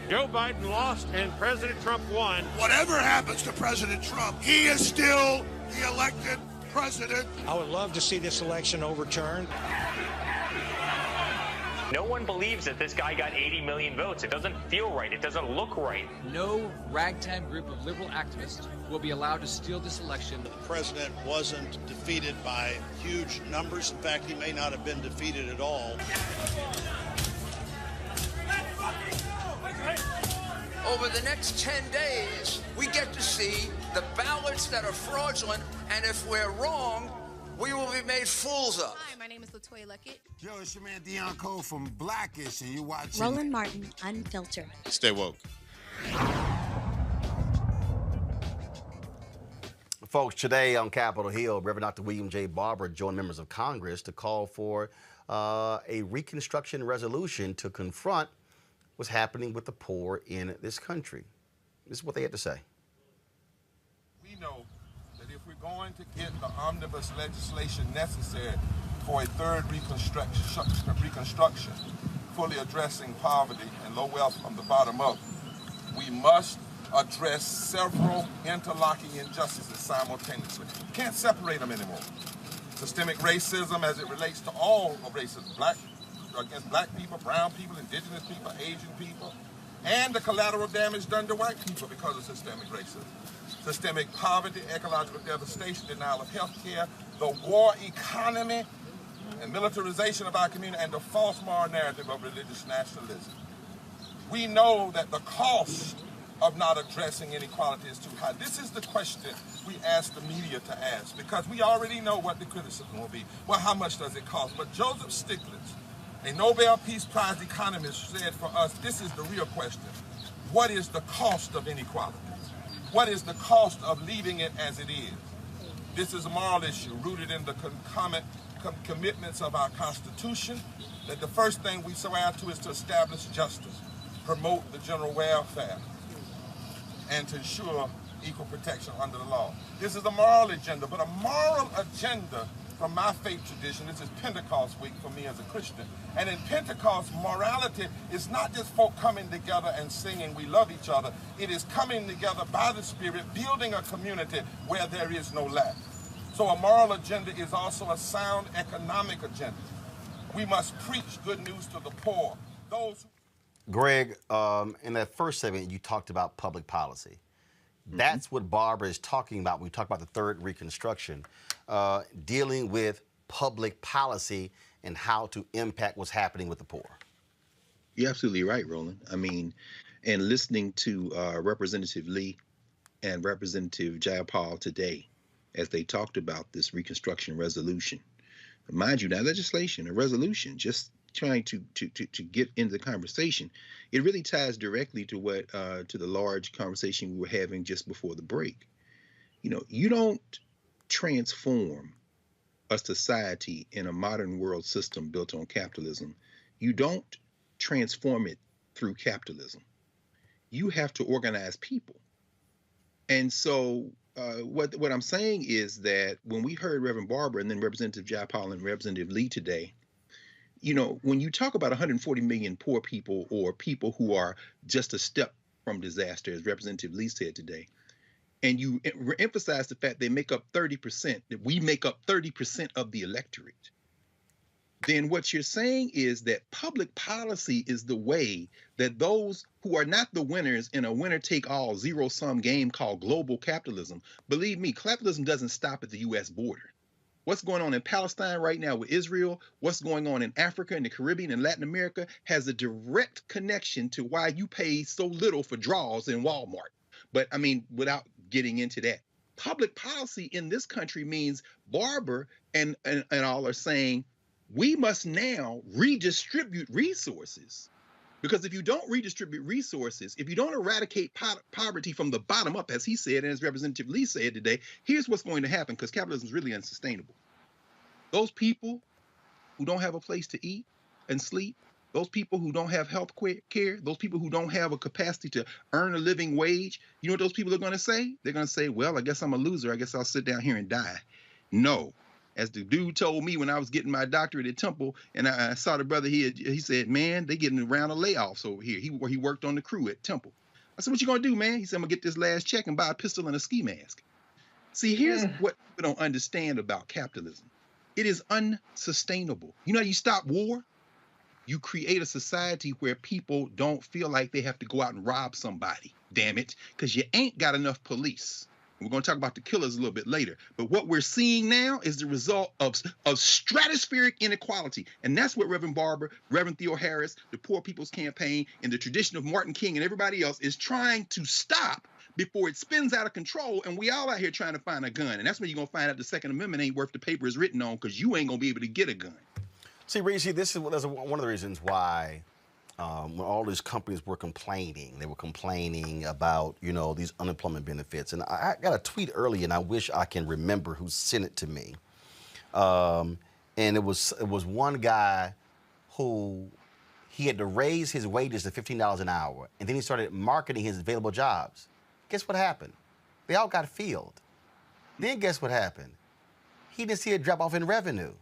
Joe Biden lost and President Trump won. Whatever happens to President Trump, he is still the elected president. I would love to see this election overturned. No one believes that this guy got 80 million votes. It doesn't feel right. It doesn't look right. No ragtag group of liberal activists will be allowed to steal this election. The president wasn't defeated by huge numbers. In fact, he may not have been defeated at all. Over the next 10 days, we get to see the ballots that are fraudulent, and if we're wrong, we will be made fools of. Hi, my name is LaToya Luckett. Yo, it's your man Dion Cole from Blackish, and you're watching Roland Martin Unfiltered. Stay woke. Folks, today on Capitol Hill, Reverend Dr. William J. Barber joined members of Congress to call for a Reconstruction resolution to confront what's happening with the poor in this country. This is what they had to say. We know that if we're going to get the omnibus legislation necessary for a third reconstruction, fully addressing poverty and low wealth from the bottom up, we must address several interlocking injustices simultaneously. You can't separate them anymore. Systemic racism as it relates to all of racism, against black people, brown people, indigenous people, Asian people, and the collateral damage done to white people because of systemic racism. Systemic poverty, ecological devastation, denial of health care, the war economy, and militarization of our community, and the false moral narrative of religious nationalism. We know that the cost of not addressing inequality is too high. This is the question we ask the media to ask, because we already know what the criticism will be. Well, how much does it cost? But Joseph Stiglitz, A Nobel Peace Prize economist said for us, this is the real question. What is the cost of inequality? What is the cost of leaving it as it is? This is a moral issue rooted in the commitments of our Constitution, that the first thing we swear to is to establish justice, promote the general welfare, and to ensure equal protection under the law. This is a moral agenda, but a moral agenda from my faith tradition, this is Pentecost week for me as a Christian. And in Pentecost, morality is not just folk coming together and singing we love each other. It is coming together by the Spirit, building a community where there is no lack. So a moral agenda is also a sound economic agenda. We must preach good news to the poor. Those who... Greg, in that first segment, you talked about public policy. That's what Barber is talking about when we talk about the third Reconstruction, dealing with public policy and how to impact what's happening with the poor. You're absolutely right, Roland. I mean, and listening to Representative Lee and Representative Jayapal today, as they talked about this Reconstruction resolution. Mind you, not legislation, a resolution, just trying to get into the conversation. It really ties directly to what to the large conversation we were having just before the break. You know, you don't transform a society in a modern world system built on capitalism. You don't transform it through capitalism. You have to organize people. And so what I'm saying is that when we heard Reverend Barber and then Representative Jayapal and Representative Lee today, you know, when you talk about 140 million poor people or people who are just a step from disaster, as Representative Lee said today, and you emphasize the fact they make up 30%, that we make up 30% of the electorate, then what you're saying is that public policy is the way that those who are not the winners in a winner-take-all zero-sum game called global capitalism, believe me, capitalism doesn't stop at the U.S. border. What's going on in Palestine right now with Israel, what's going on in Africa and the Caribbean and Latin America has a direct connection to why you pay so little for draws in Walmart. But I mean, without getting into that, public policy in this country means Barber and all are saying, we must now redistribute resources. Because if you don't redistribute resources, if you don't eradicate poverty from the bottom up, as he said, and as Representative Lee said today, here's what's going to happen, because capitalism is really unsustainable. Those people who don't have a place to eat and sleep, those people who don't have health care, those people who don't have a capacity to earn a living wage, you know what those people are going to say? They're going to say, well, I guess I'm a loser. I guess I'll sit down here and die. No. As the dude told me when I was getting my doctorate at Temple, and I saw the brother, he said, man, they getting around of layoffs over here. He worked on the crew at Temple. I said, what you gonna do, man? He said, I'm gonna get this last check and buy a pistol and a ski mask. See, here's what people don't understand about capitalism. It is unsustainable. You know how you stop war? You create a society where people don't feel like they have to go out and rob somebody, damn it, because you ain't got enough police. We're going to talk about the killers a little bit later. But what we're seeing now is the result of stratospheric inequality. And that's what Reverend Barber, Reverend Theo Harris, the Poor People's Campaign, and the tradition of Martin King and everybody else is trying to stop before it spins out of control. And we all out here trying to find a gun. And that's when you're going to find out the Second Amendment ain't worth the paper it's written on, because you ain't going to be able to get a gun. See, Reese, this is one of the reasons why when all these companies were complaining, they were complaining about, you know, these unemployment benefits. And I got a tweet earlier, and I wish I can remember who sent it to me. And it was one guy who he had to raise his wages to $15 an hour, and then he started marketing his available jobs. Guess what happened? They all got filled. Then guess what happened? He didn't see a drop off in revenue.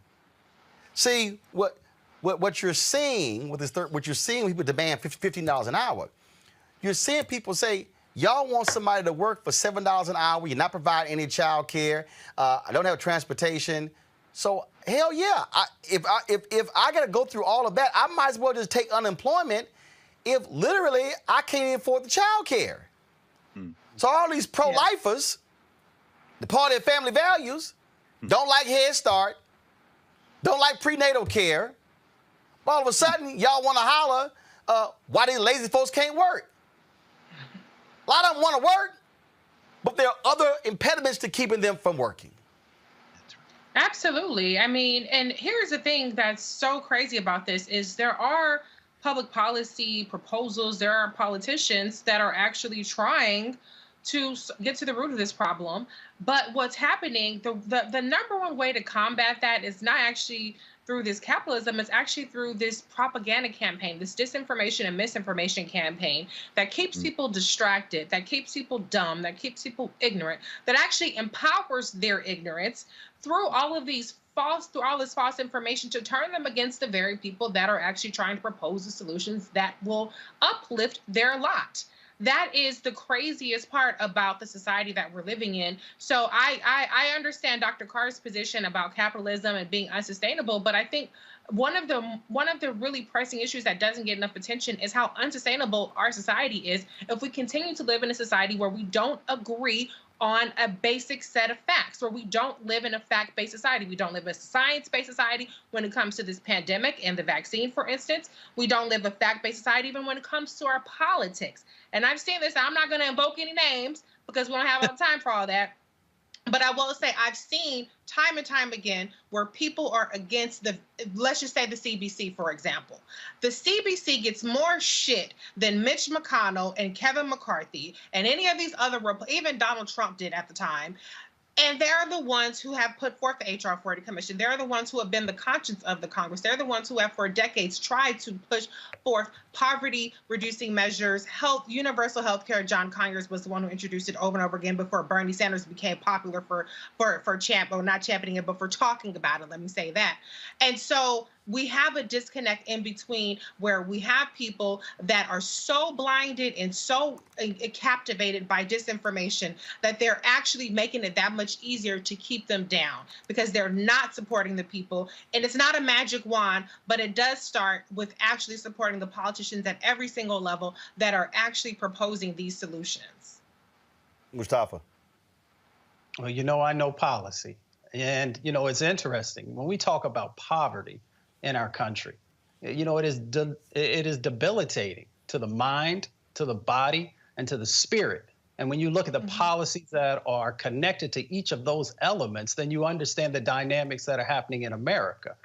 See, what you're seeing with this what you're seeing when people demand $15 an hour, you're seeing people say, y'all want somebody to work for $7 an hour, you're not providing any child care, I don't have transportation. So hell yeah, if I gotta go through all of that, I might as well just take unemployment if literally I can't even afford the child care. So all these pro-lifers, the party of family values, don't like Head Start, don't like prenatal care. All of a sudden, y'all want to holler why these lazy folks can't work. A lot of them want to work, but there are other impediments to keeping them from working. Absolutely. I mean, and here's the thing that's so crazy about this is there are public policy proposals, there are politicians that are actually trying to get to the root of this problem. But what's happening, the number one way to combat that is not actually through this capitalism, it's actually through this propaganda campaign, this disinformation and misinformation campaign that keeps people distracted, that keeps people dumb, that keeps people ignorant, that actually empowers their ignorance through all of these through all this false information to turn them against the very people that are actually trying to propose the solutions that will uplift their lot. That is the craziest part about the society that we're living in. So I understand Dr. Carr's position about capitalism and being unsustainable, but I think one of the really pressing issues that doesn't get enough attention is how unsustainable our society is if we continue to live in a society where we don't agree on a basic set of facts, where we don't live in a fact-based society. We don't live in a science-based society when it comes to this pandemic and the vaccine, for instance. We don't live a fact-based society even when it comes to our politics. And I've seen this. I'm not going to invoke any names because we don't have enough time for all that. But I will say I've seen time and time again where people are against let's just say the CBC, for example. The CBC gets more shit than Mitch McConnell and Kevin McCarthy and any of these other, even Donald Trump did at the time. And they're the ones who have put forth the HR 40 Commission. They're the ones who have been the conscience of the Congress. They're the ones who have for decades tried to push forth poverty-reducing measures, universal health care. John Conyers was the one who introduced it over and over again before Bernie Sanders became popular for not championing it, but for talking about it, let me say that. And so we have a disconnect in between where we have people that are so blinded and so captivated by disinformation that they're actually making it that much easier to keep them down because they're not supporting the people. And it's not a magic wand, but it does start with actually supporting the politicians at every single level that are actually proposing these solutions. Mustafa. Well, you know, I know policy. And, you know, it's interesting. When we talk about poverty in our country, you know, it is debilitating to the mind, to the body, and to the spirit. And when you look at the policies that are connected to each of those elements, then you understand the dynamics that are happening in America.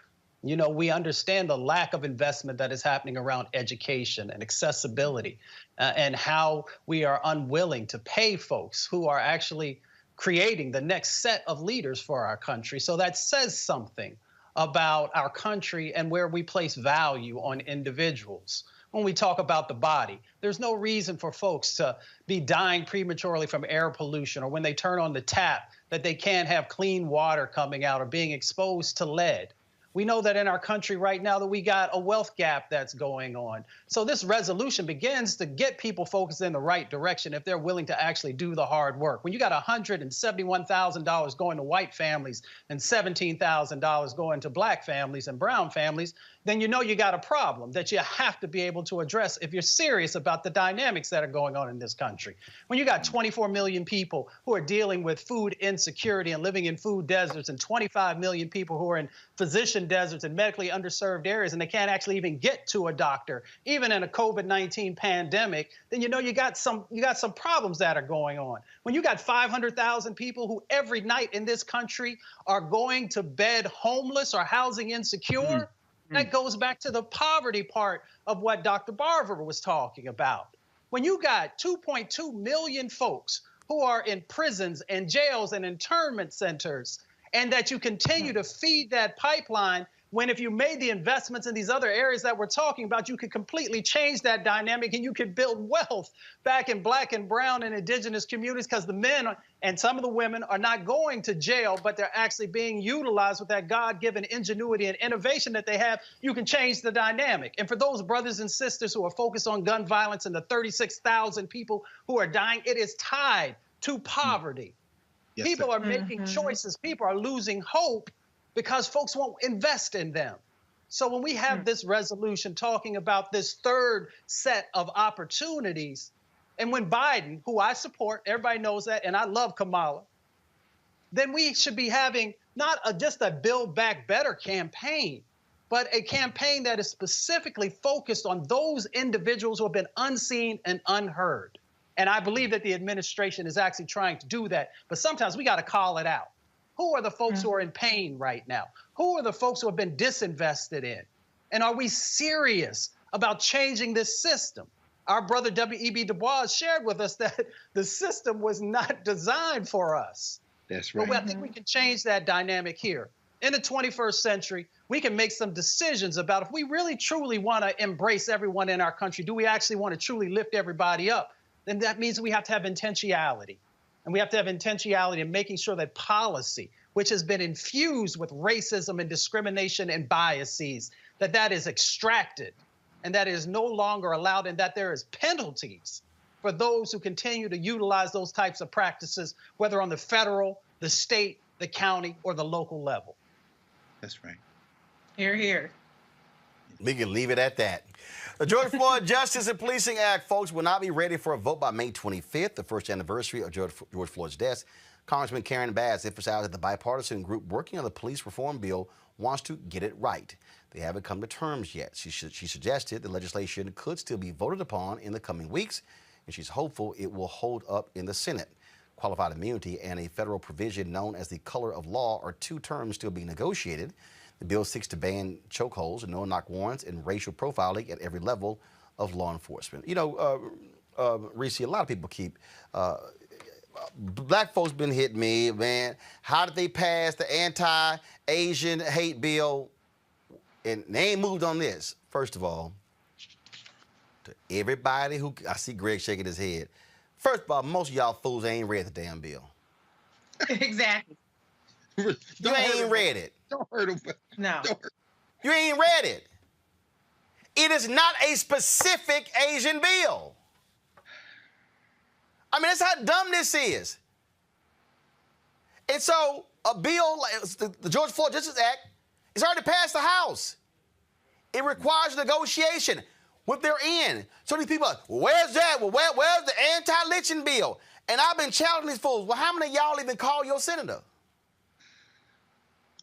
You know, we understand the lack of investment that is happening around education and accessibility, and how we are unwilling to pay folks who are actually creating the next set of leaders for our country. So that says something about our country and where we place value on individuals. When we talk about the body, there's no reason for folks to be dying prematurely from air pollution, or when they turn on the tap that they can't have clean water coming out, or being exposed to lead. We know that in our country right now that we got a wealth gap that's going on. So this resolution begins to get people focused in the right direction if they're willing to actually do the hard work. When you got $171,000 going to white families and $17,000 going to black families and brown families, then you know you got a problem that you have to be able to address if you're serious about the dynamics that are going on in this country. When you got 24 million people who are dealing with food insecurity and living in food deserts, and 25 million people who are in physician deserts and medically underserved areas, and they can't actually even get to a doctor, even in a COVID-19 pandemic, then you know you got some problems that are going on. When you got 500,000 people who every night in this country are going to bed homeless or housing insecure, that goes back to the poverty part of what Dr. Barber was talking about. When you got 2.2 million folks who are in prisons and jails and internment centers, and that you continue to feed that pipeline, when if you made the investments in these other areas that we're talking about, you could completely change that dynamic, and you could build wealth back in black and brown and indigenous communities, because the men and some of the women are not going to jail, but they're actually being utilized with that God-given ingenuity and innovation that they have. You can change the dynamic. And for those brothers and sisters who are focused on gun violence and the 36,000 people who are dying, it is tied to poverty. Yes, people are making choices. People are losing hope because folks won't invest in them. So when we have this resolution talking about this third set of opportunities, and when Biden, who I support, everybody knows that, and I love Kamala, then we should be having not just a Build Back Better campaign, but a campaign that is specifically focused on those individuals who have been unseen and unheard. And I believe that the administration is actually trying to do that. But sometimes we got to call it out. Who are the folks who are in pain right now? Who are the folks who have been disinvested in? And are we serious about changing this system? Our brother W.E.B. Du Bois shared with us that the system was not designed for us. That's right. But I think we can change that dynamic here. In the 21st century, we can make some decisions about if we really truly want to embrace everyone in our country, do we actually want to truly lift everybody up? Then that means we have to have intentionality. And we have to have intentionality in making sure that policy, which has been infused with racism and discrimination and biases, that is extracted and that is no longer allowed, and that there is penalties for those who continue to utilize those types of practices, whether on the federal, the state, the county, or the local level. That's right. Hear, hear. We can leave it at that. The George Floyd Justice and Policing Act, folks, will not be ready for a vote by May 25th, the first anniversary of George Floyd's death. Congressman Karen Bass emphasized that the bipartisan group working on the police reform bill wants to get it right. They haven't come to terms yet. She suggested the legislation could still be voted upon in the coming weeks, and she's hopeful it will hold up in the Senate. Qualified immunity and a federal provision known as the color of law are two terms still being negotiated. The bill seeks to ban chokeholds and no-knock warrants and racial profiling at every level of law enforcement. You know, Reese, a lot of people keep, black folks been hitting me, man. How did they pass the anti-Asian hate bill? And they ain't moved on this. First of all, to everybody who, I see Greg shaking his head. First of all, most of y'all fools ain't read the damn bill. Exactly. You ain't read it. Don't hurt him. No. You ain't read it. It is not a specific Asian bill. I mean, that's how dumb this is. And so a bill like the George Floyd Justice Act is already passed the House. It requires negotiation with their end. So these people are, where's that? Well, where's the anti-lynching bill? And I've been challenging these fools. Well, how many of y'all even call your senator?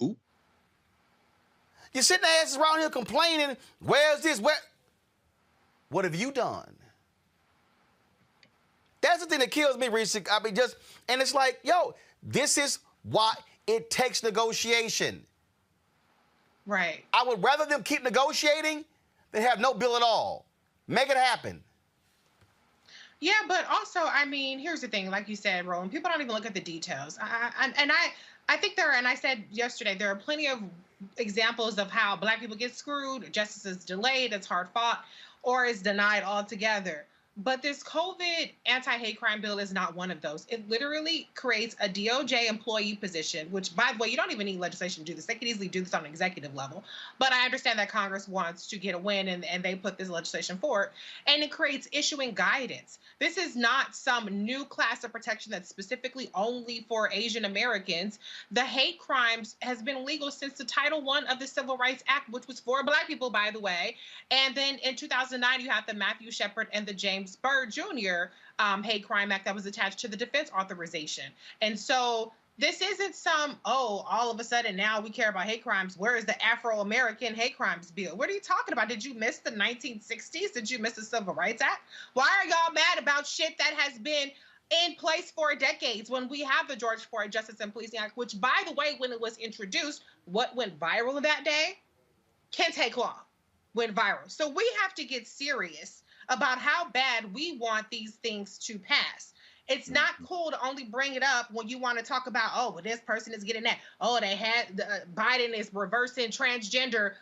Ooh. You're sitting their asses around here complaining, where's this? What have you done? That's the thing that kills me, Reese. I mean, and it's like, yo, this is why it takes negotiation. Right. I would rather them keep negotiating than have no bill at all. Make it happen. Yeah, but also, I mean, here's the thing. Like you said, Roland, people don't even look at the details. I think there are, and I said yesterday, there are plenty of examples of how black people get screwed, justice is delayed, it's hard fought, or is denied altogether. But this COVID anti-hate crime bill is not one of those. It literally creates a DOJ employee position, which, by the way, you don't even need legislation to do this. They could easily do this on an executive level. But I understand that Congress wants to get a win, and they put this legislation forward. And it creates issuing guidance. This is not some new class of protection that's specifically only for Asian Americans. The hate crimes has been legal since the Title I of the Civil Rights Act, which was for black people, by the way. And then in 2009, you have the Matthew Shepard and the James Byrd Jr. Hate Crime Act that was attached to the defense authorization. And so this isn't some, all of a sudden now we care about hate crimes. Where is the Afro-American hate crimes bill? What are you talking about? Did you miss the 1960s? Did you miss the Civil Rights Act? Why are y'all mad about shit that has been in place for decades when we have the George Floyd Justice and Policing Act, which, by the way, when it was introduced, what went viral that day? Kente Cloth went viral. So we have to get serious about how bad we want these things to pass. It's not cool to only bring it up when you want to talk about, well, this person is getting that. They had, Biden is reversing transgender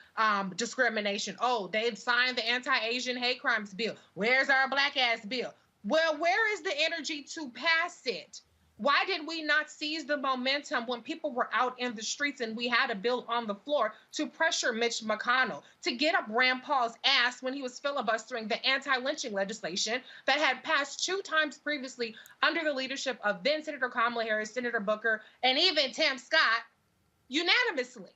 discrimination. They've signed the anti-Asian hate crimes bill. Where's our black ass bill? Well, where is the energy to pass it? Why did we not seize the momentum when people were out in the streets and we had a bill on the floor to pressure Mitch McConnell to get up Rand Paul's ass when he was filibustering the anti-lynching legislation that had passed 2 times previously under the leadership of then Senator Kamala Harris, Senator Booker, and even Tim Scott unanimously.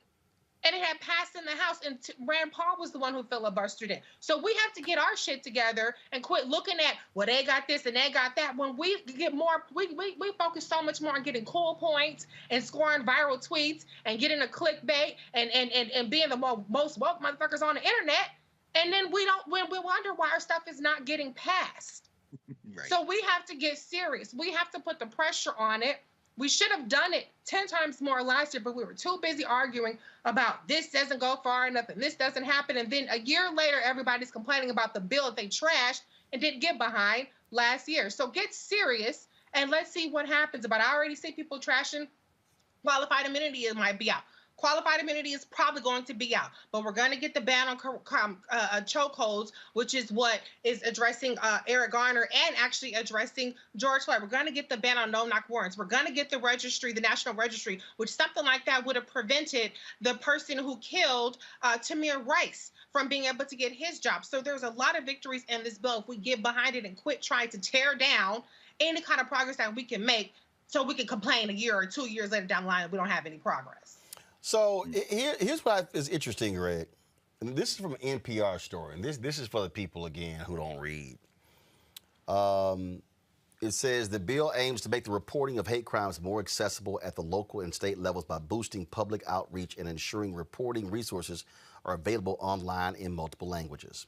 And it had passed in the House, and Rand Paul was the one who filibustered it. So we have to get our shit together and quit looking at, they got this and they got that. When we get more, we focus so much more on getting cool points and scoring viral tweets and getting a clickbait and being the most woke motherfuckers on the internet. And then we wonder why our stuff is not getting passed. Right. So we have to get serious. We have to put the pressure on it. We should have done it 10 times more last year, but we were too busy arguing about this doesn't go far enough and this doesn't happen. And then a year later, everybody's complaining about the bill that they trashed and didn't get behind last year. So get serious and let's see what happens. But I already see people trashing qualified immunity. It might be out. Qualified immunity is probably going to be out, but we're going to get the ban on chokeholds, which is what is addressing Eric Garner and actually addressing George Floyd. We're going to get the ban on no-knock warrants. We're going to get the registry, the national registry, which something like that would have prevented the person who killed Tamir Rice from being able to get his job. So there's a lot of victories in this bill if we get behind it and quit trying to tear down any kind of progress that we can make so we can complain a year or 2 years later down the line that we don't have any progress. So here's what is interesting, Greg. And this is from an NPR story. And this is for the people, again, who don't read. It says the bill aims to make the reporting of hate crimes more accessible at the local and state levels by boosting public outreach and ensuring reporting resources are available online in multiple languages.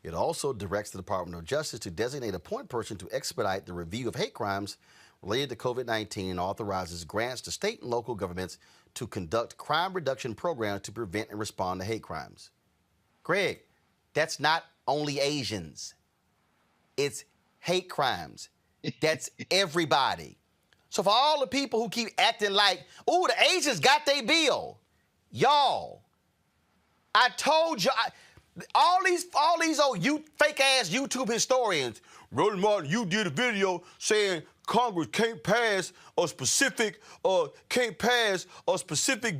It also directs the Department of Justice to designate a point person to expedite the review of hate crimes related to COVID-19 and authorizes grants to state and local governments to conduct crime reduction programs to prevent and respond to hate crimes. Greg, that's not only Asians. It's hate crimes. That's everybody. So for all the people who keep acting like, oh, the Asians got their bill, y'all, I told you, all these old fake-ass YouTube historians, Roland Martin, you did a video saying Congress can't pass a specific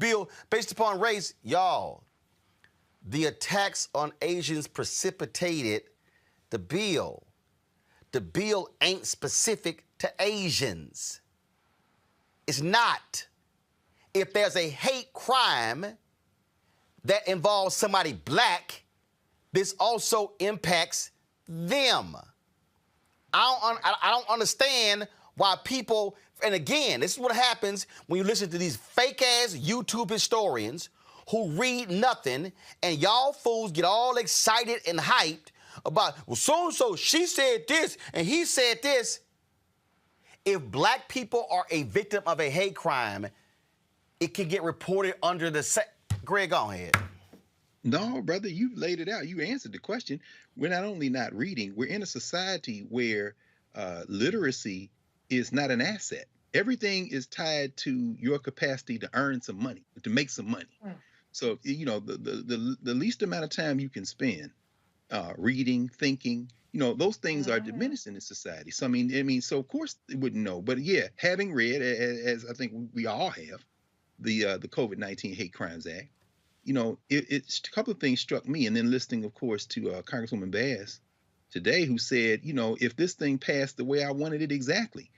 bill based upon race. Y'all, the attacks on Asians precipitated the bill. The bill ain't specific to Asians. It's not. If there's a hate crime that involves somebody black, this also impacts them. I don't understand why people, and again, this is what happens when you listen to these fake-ass YouTube historians who read nothing, and y'all fools get all excited and hyped about, well, so-and-so, she said this, and he said this. If black people are a victim of a hate crime, it can get reported under the... Greg, go ahead. No, brother, you laid it out. You answered the question. We're not only not reading, we're in a society where literacy is not an asset. Everything is tied to your capacity to earn some money, to make some money. So, you know, the least amount of time you can spend reading, thinking, you know, those things are diminished in this society. So, I mean, so of course they wouldn't know. But yeah, having read, as I think we all have, the COVID-19 Hate Crimes Act, you know, it's a couple of things struck me. And then listening, of course, to Congresswoman Bass today, who said, you know, if this thing passed the way I wanted it exactly,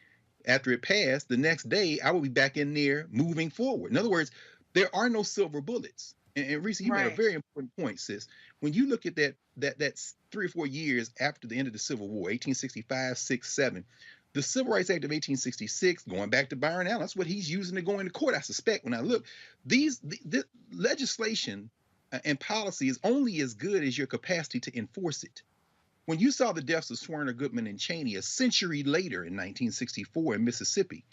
after it passed, the next day, I will be back in there moving forward. In other words, there are no silver bullets. And Reese, you made a very important point, sis. When you look at that's 3 or 4 years after the end of the Civil War, 1865, 6, 7, the Civil Rights Act of 1866, going back to Byron Allen, that's what he's using to go into court, I suspect, when I look. The legislation and policy is only as good as your capacity to enforce it. When you saw the deaths of Swerner, Goodman, and Cheney a century later in 1964 in Mississippi,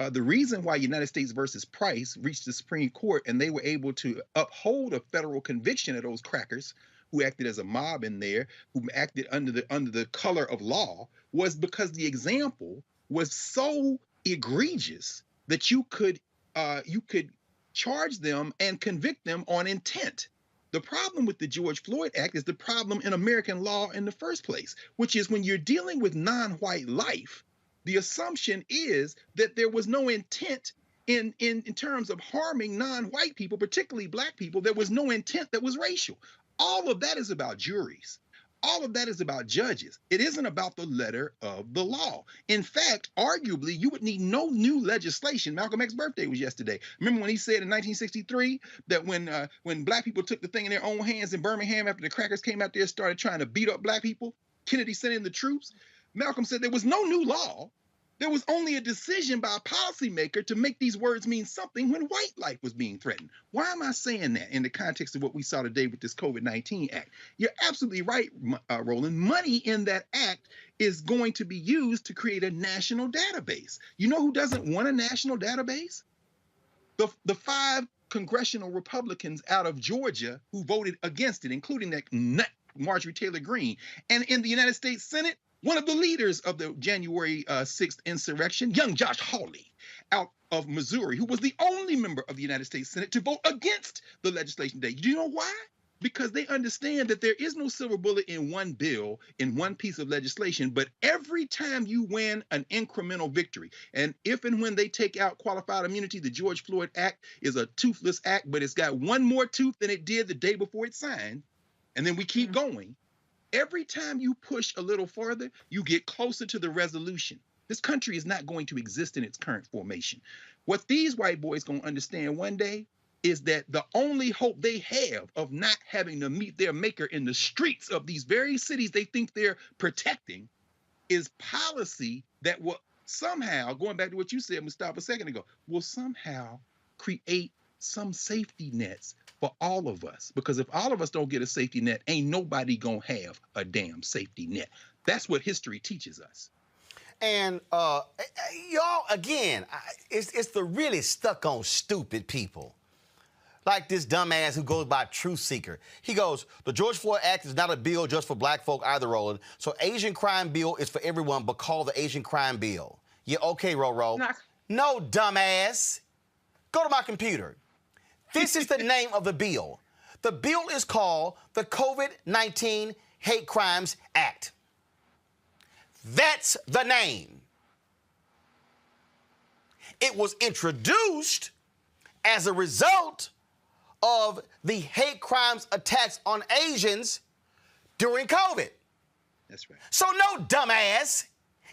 the reason why United States versus Price reached the Supreme Court and they were able to uphold a federal conviction of those crackers who acted as a mob in there, who acted under the color of law, was because the example was so egregious that you could charge them and convict them on intent. The problem with the George Floyd Act is the problem in American law in the first place, which is when you're dealing with non-white life, the assumption is that there was no intent in terms of harming non-white people, particularly black people. There was no intent that was racial. All of that is about juries. All of that is about judges. It isn't about the letter of the law. In fact, arguably, you would need no new legislation. Malcolm X's birthday was yesterday. Remember when he said in 1963 that when black people took the thing in their own hands in Birmingham after the crackers came out there and started trying to beat up black people, Kennedy sent in the troops. Malcolm said there was no new law. There was only a decision by a policymaker to make these words mean something when white life was being threatened. Why am I saying that in the context of what we saw today with this COVID-19 Act? You're absolutely right, Roland. Money in that act is going to be used to create a national database. You know who doesn't want a national database? The 5 congressional Republicans out of Georgia who voted against it, including that nut Marjorie Taylor Greene. And in the United States Senate, one of the leaders of the January 6th insurrection, young Josh Hawley, out of Missouri, who was the only member of the United States Senate to vote against the legislation today. Do you know why? Because they understand that there is no silver bullet in one bill, in one piece of legislation, but every time you win an incremental victory, and if and when they take out qualified immunity, the George Floyd Act is a toothless act, but it's got one more tooth than it did the day before it signed, and then we keep going. Every time you push a little farther, you get closer to the resolution. This country is not going to exist in its current formation. What these white boys going to understand one day is that the only hope they have of not having to meet their maker in the streets of these very cities they think they're protecting is policy that will somehow, going back to what you said, Mustafa, a second ago, will somehow create some safety nets for all of us. Because if all of us don't get a safety net, ain't nobody gonna have a damn safety net. That's what history teaches us. And y'all, again, it's the really stuck on stupid people. Like this dumbass who goes by Truth Seeker. He goes, the George Floyd Act is not a bill just for black folk either, Roland. So Asian crime bill is for everyone, but call the Asian crime bill. Yeah, okay, Roro. No, dumbass. Go to my computer. This is the name of the bill. The bill is called the COVID-19 Hate Crimes Act. That's the name. It was introduced as a result of the hate crimes attacks on Asians during COVID. That's right. So no, dumbass,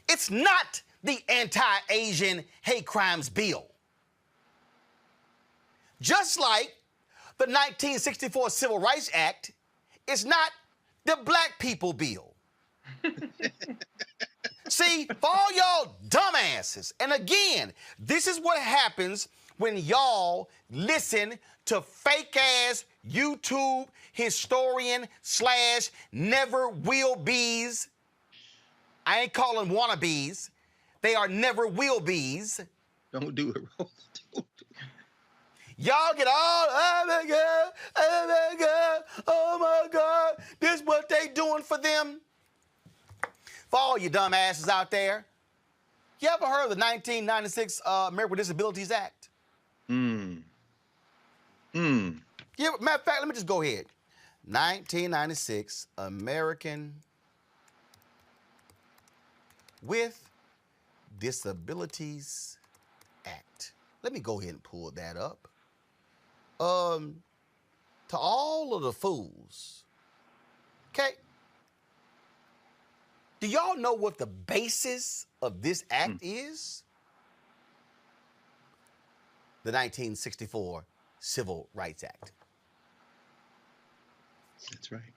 it's not the anti-Asian hate crimes bill. Just like the 1964 Civil Rights Act is not the black people bill. See, for all y'all dumbasses, and again, this is what happens when y'all listen to fake-ass YouTube historian / never will bees. I ain't calling wannabes. They are never will bees. Don't do it, Roland. Y'all get all, oh my God, oh my God, this is what they doing for them. For all you dumbasses out there, you ever heard of the 1996 American with Disabilities Act? Yeah, matter of fact, let me just go ahead. 1996 American with Disabilities Act. Let me go ahead and pull that up. To all of the fools, okay? Do y'all know what the basis of this act is? The 1964 Civil Rights Act. That's right.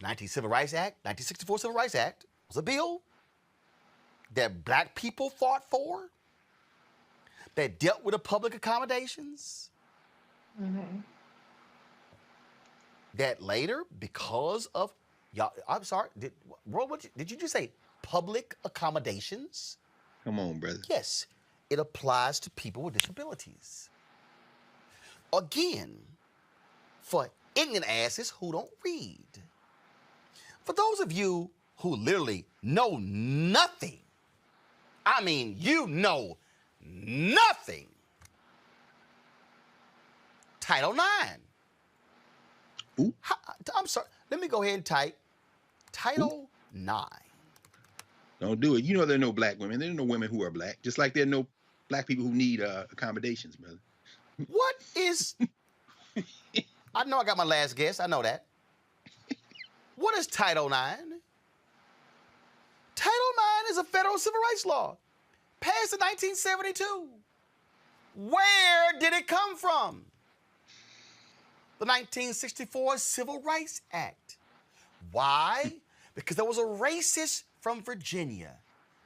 1964 Civil Rights Act was a bill that black people fought for, that dealt with the public accommodations, that later, because of, y'all, I'm sorry, did you just say public accommodations? Come on, brother. Yes, it applies to people with disabilities. Again, for ignorant asses who don't read. For those of you who literally know nothing, I mean, you know nothing. Title IX. Ooh. I'm sorry. Let me go ahead and type Title IX. Don't do it. You know there are no black women. There are no women who are black. Just like there are no black people who need accommodations, brother. What is... I know I got my last guess. I know that. What is Title IX? Title IX is a federal civil rights law passed in 1972. Where did it come from? The 1964 Civil Rights Act. Why? Because there was a racist from Virginia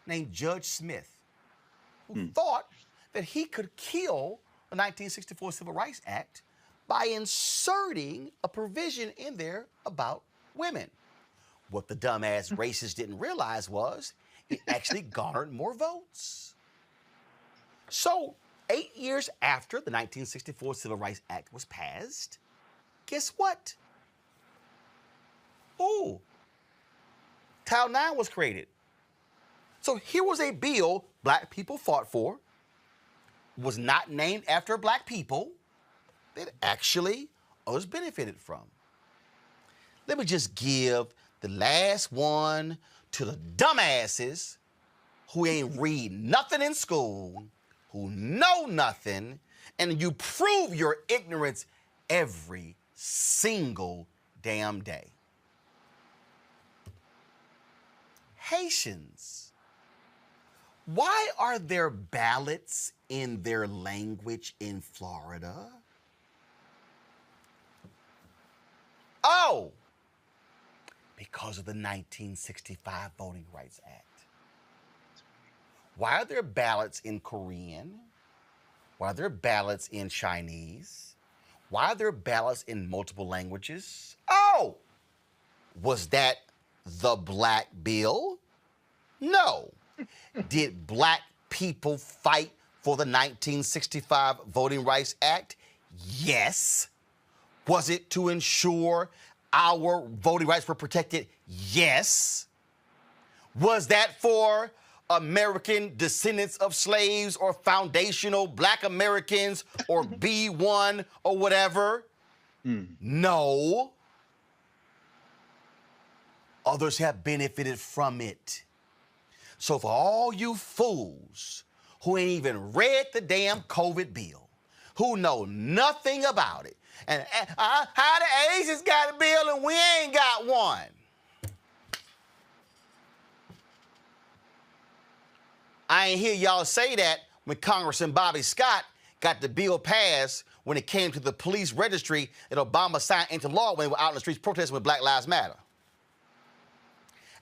named Judge Smith, who thought that he could kill the 1964 Civil Rights Act by inserting a provision in there about women. What the dumbass racists didn't realize was it actually garnered more votes. So 8 years after the 1964 Civil Rights Act was passed, guess what? Oh, Title IX was created. So here was a bill black people fought for, was not named after black people, that actually was benefited from. Let me just give the last one to the dumbasses who ain't read nothing in school, who know nothing, and you prove your ignorance every single damn day. Haitians, why are there ballots in their language in Florida? Oh, because of the 1965 Voting Rights Act. Why are there ballots in Korean? Why are there ballots in Chinese? Why are there ballots in multiple languages? Oh, was that the black bill? No. Did black people fight for the 1965 Voting Rights Act? Yes. Was it to ensure our voting rights were protected? Yes. Was that for American descendants of slaves or foundational black Americans or B1 or whatever? No. Others have benefited from it. So for all you fools who ain't even read the damn COVID bill, who know nothing about it, and how the Asians got a bill and we ain't got one. I ain't hear y'all say that when Congressman Bobby Scott got the bill passed when it came to the police registry that Obama signed into law when they were out in the streets protesting with Black Lives Matter.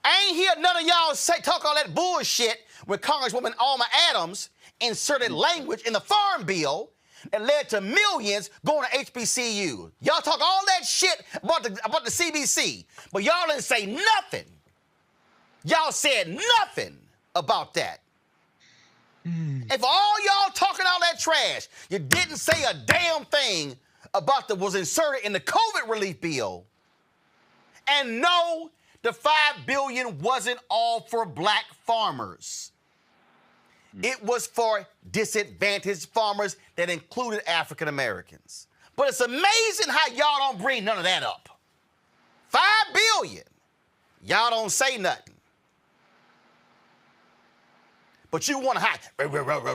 I ain't hear none of y'all talk all that bullshit when Congresswoman Alma Adams inserted language in the Farm Bill that led to millions going to HBCU. Y'all talk all that shit about the CBC, but y'all didn't say nothing. Y'all said nothing about that. And for all y'all talking all that trash, you didn't say a damn thing about what was inserted in the COVID relief bill. And no, the $5 billion wasn't all for black farmers. It was for disadvantaged farmers that included African Americans. But it's amazing how y'all don't bring none of that up. $5 billion. Y'all don't say nothing. But you want to hide.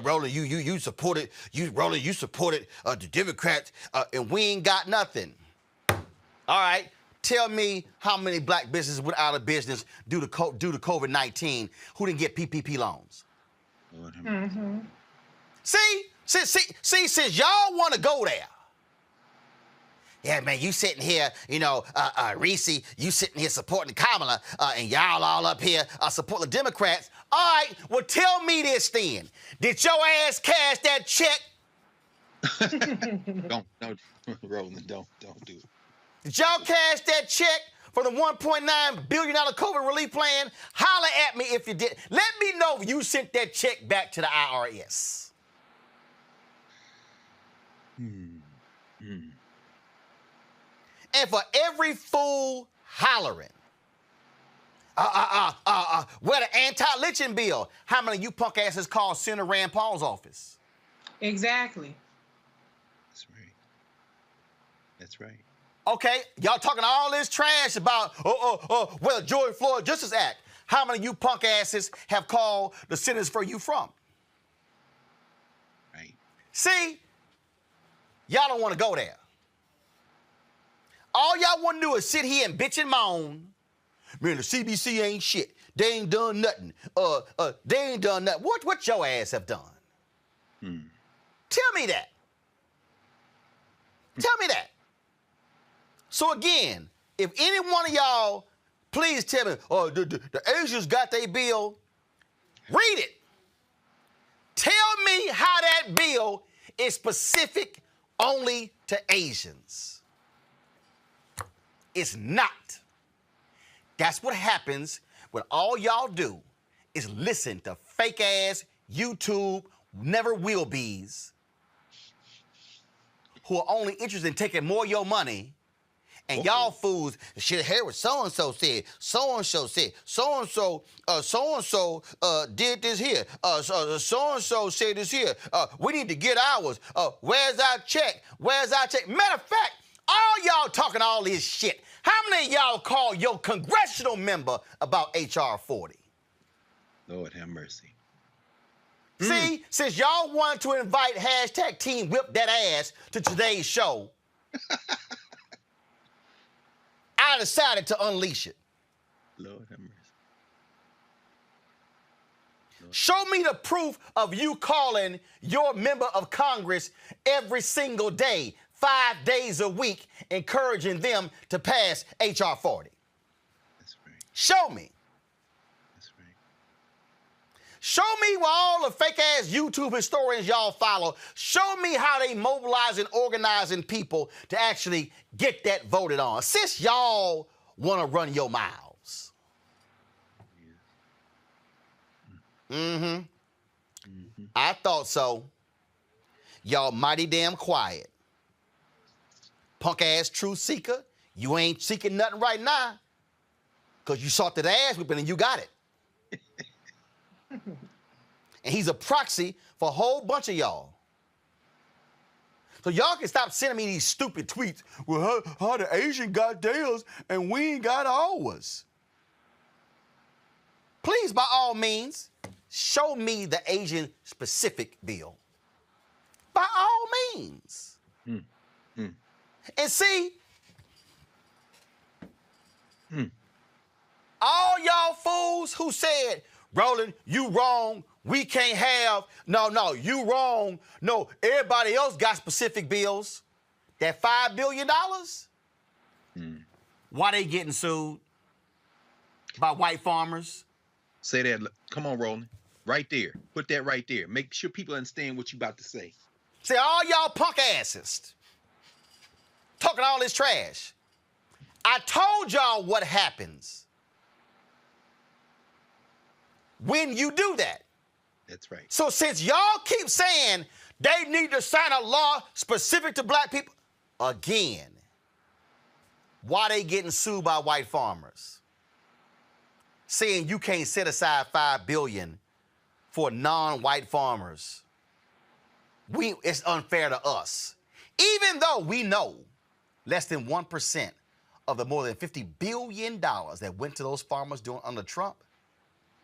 Roland, you supported, Roland, you supported the Democrats, and we ain't got nothing. All right, tell me how many black businesses went out of business due to COVID-19 who didn't get PPP loans. Mm-hmm. See, since y'all want to go there. Yeah, man, you sitting here, Reese, you sitting here supporting Kamala, and y'all all up here supporting the Democrats. All right, well, tell me this then. Did your ass cash that check? Don't, Roland, don't do it. Did y'all cash that check for the $1.9 billion COVID relief plan? Holler at me if you did. Let me know if you sent that check back to the IRS. And for every fool hollering, where the anti-lynching bill, how many of you punk asses called Senator Rand Paul's office? Exactly. That's right. Okay, y'all talking all this trash about, George Floyd Justice Act. How many of you punk asses have called the senators for you from? Right. See, y'all don't want to go there. All y'all want to do is sit here and bitch and moan. Man, the CBC ain't shit. They ain't done nothing. They ain't done nothing. What your ass have done? Tell me that. Tell me that. So again, if any one of y'all, please tell me, the Asians got their bill. Read it. Tell me how that bill is specific only to Asians. It's not. That's what happens when all y'all do is listen to fake-ass YouTube never will be's who are only interested in taking more of your money, and y'all fools should hear what so-and-so said, so-and-so said, so-and-so did this here, so-and-so said this here, we need to get ours, where's our check, where's our check? Matter of fact, all y'all talking all this shit, how many of y'all call your congressional member about H.R. 40? Lord have mercy. See, since y'all wanted to invite hashtag Team Whip That Ass to today's show, I decided to unleash it. Lord have mercy. Show me the proof of you calling your member of Congress every single day, 5 days a week, encouraging them to pass H.R. 40. That's right. Show me. Show me where all the fake-ass YouTube historians y'all follow, show me how they mobilizing, organizing people to actually get that voted on. Since y'all want to run your mouths. I thought so. Y'all mighty damn quiet. Punk-ass truth seeker, you ain't seeking nothing right now because you sought that ass whipping and you got it. And he's a proxy for a whole bunch of y'all. So y'all can stop sending me these stupid tweets. Well, how the Asian got theirs and we ain't got ours. Please, by all means, show me the Asian specific bill. By all means. And see, all y'all fools who said, Roland, you wrong. We can't have, no, you wrong. No, everybody else got specific bills. That $5 billion? Why they getting sued? By white farmers? Say that. Come on, Roland. Right there. Put that right there. Make sure people understand what you about to say. Say, all y'all punk asses talking all this trash. I told y'all what happens when you do that. That's right. So since y'all keep saying they need to sign a law specific to black people, again, why they getting sued by white farmers? Saying you can't set aside $5 billion for non-white farmers. It's unfair to us. Even though we know less than 1% of the more than $50 billion that went to those farmers under Trump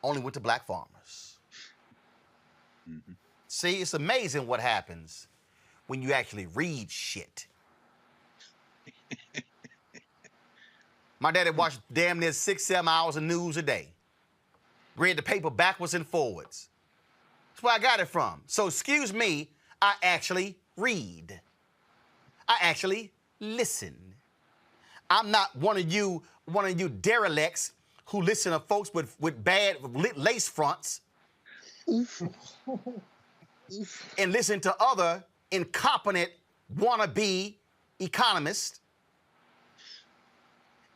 only went to black farmers. See, it's amazing what happens when you actually read shit. My daddy watched damn near 6-7 hours of news a day. Read the paper backwards and forwards. That's where I got it from. So excuse me, I actually read. I actually listen. I'm not one of you derelicts who listen to folks with bad lace fronts and listen to other incompetent wannabe economists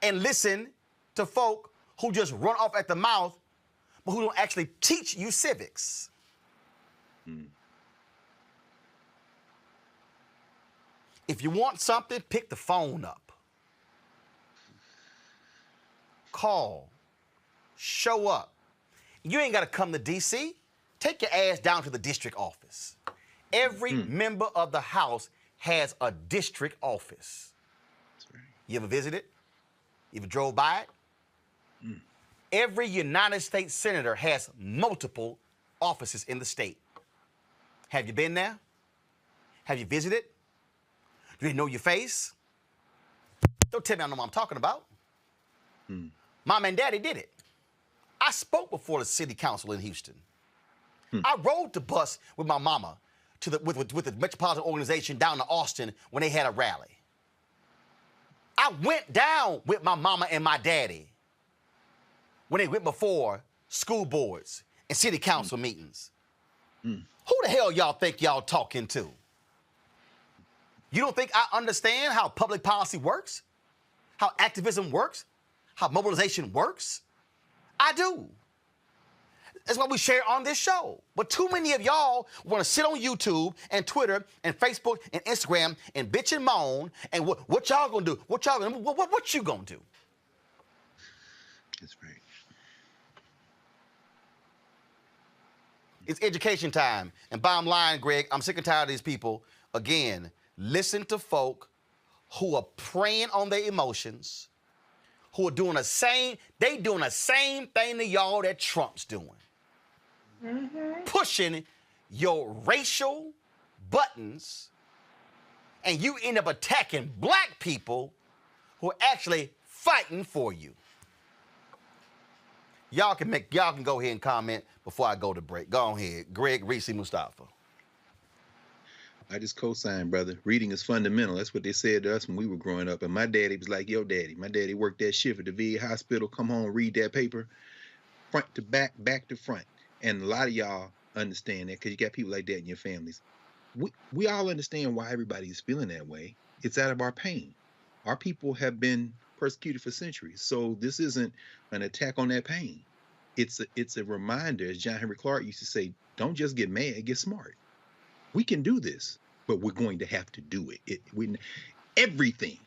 and listen to folk who just run off at the mouth but who don't actually teach you civics. If you want something, pick the phone up. Call. Show up. You ain't got to come to D.C. Take your ass down to the district office. Every member of the House has a district office. That's right. You ever visited? You ever drove by it? Every United States senator has multiple offices in the state. Have you been there? Have you visited? Do they know your face? Don't tell me I know what I'm talking about. Mom and Daddy did it. I spoke before the city council in Houston. I rode the bus with my mama with the metropolitan organization down to Austin when they had a rally. I went down with my mama and my daddy when they went before school boards and city council meetings. Who the hell y'all think y'all talking to? You don't think I understand how public policy works? How activism works? How mobilization works? I do. That's what we share on this show. But too many of y'all want to sit on YouTube and Twitter and Facebook and Instagram and bitch and moan. And what y'all gonna do? What y'all gonna? What you gonna do? That's right. It's education time. And bottom line, Greg, I'm sick and tired of these people. Again, listen to folk who are preying on their emotions, who are doing the same thing to y'all that Trump's doing. Pushing your racial buttons, and you end up attacking black people who are actually fighting for you. Y'all can go ahead and comment before I go to break. Go ahead, Greg, Reese, Mustafa. I just co-sign, brother. Reading is fundamental. That's what they said to us when we were growing up. And my daddy was like your daddy. My daddy worked that shift at the VA hospital, come home, read that paper, front to back, back to front. And a lot of y'all understand that because you got people like that in your families. We all understand why everybody is feeling that way. It's out of our pain. Our people have been persecuted for centuries. So this isn't an attack on that pain. It's a reminder, as John Henry Clark used to say, don't just get mad, get smart. We can do this, but we're going to have to do it. Everything.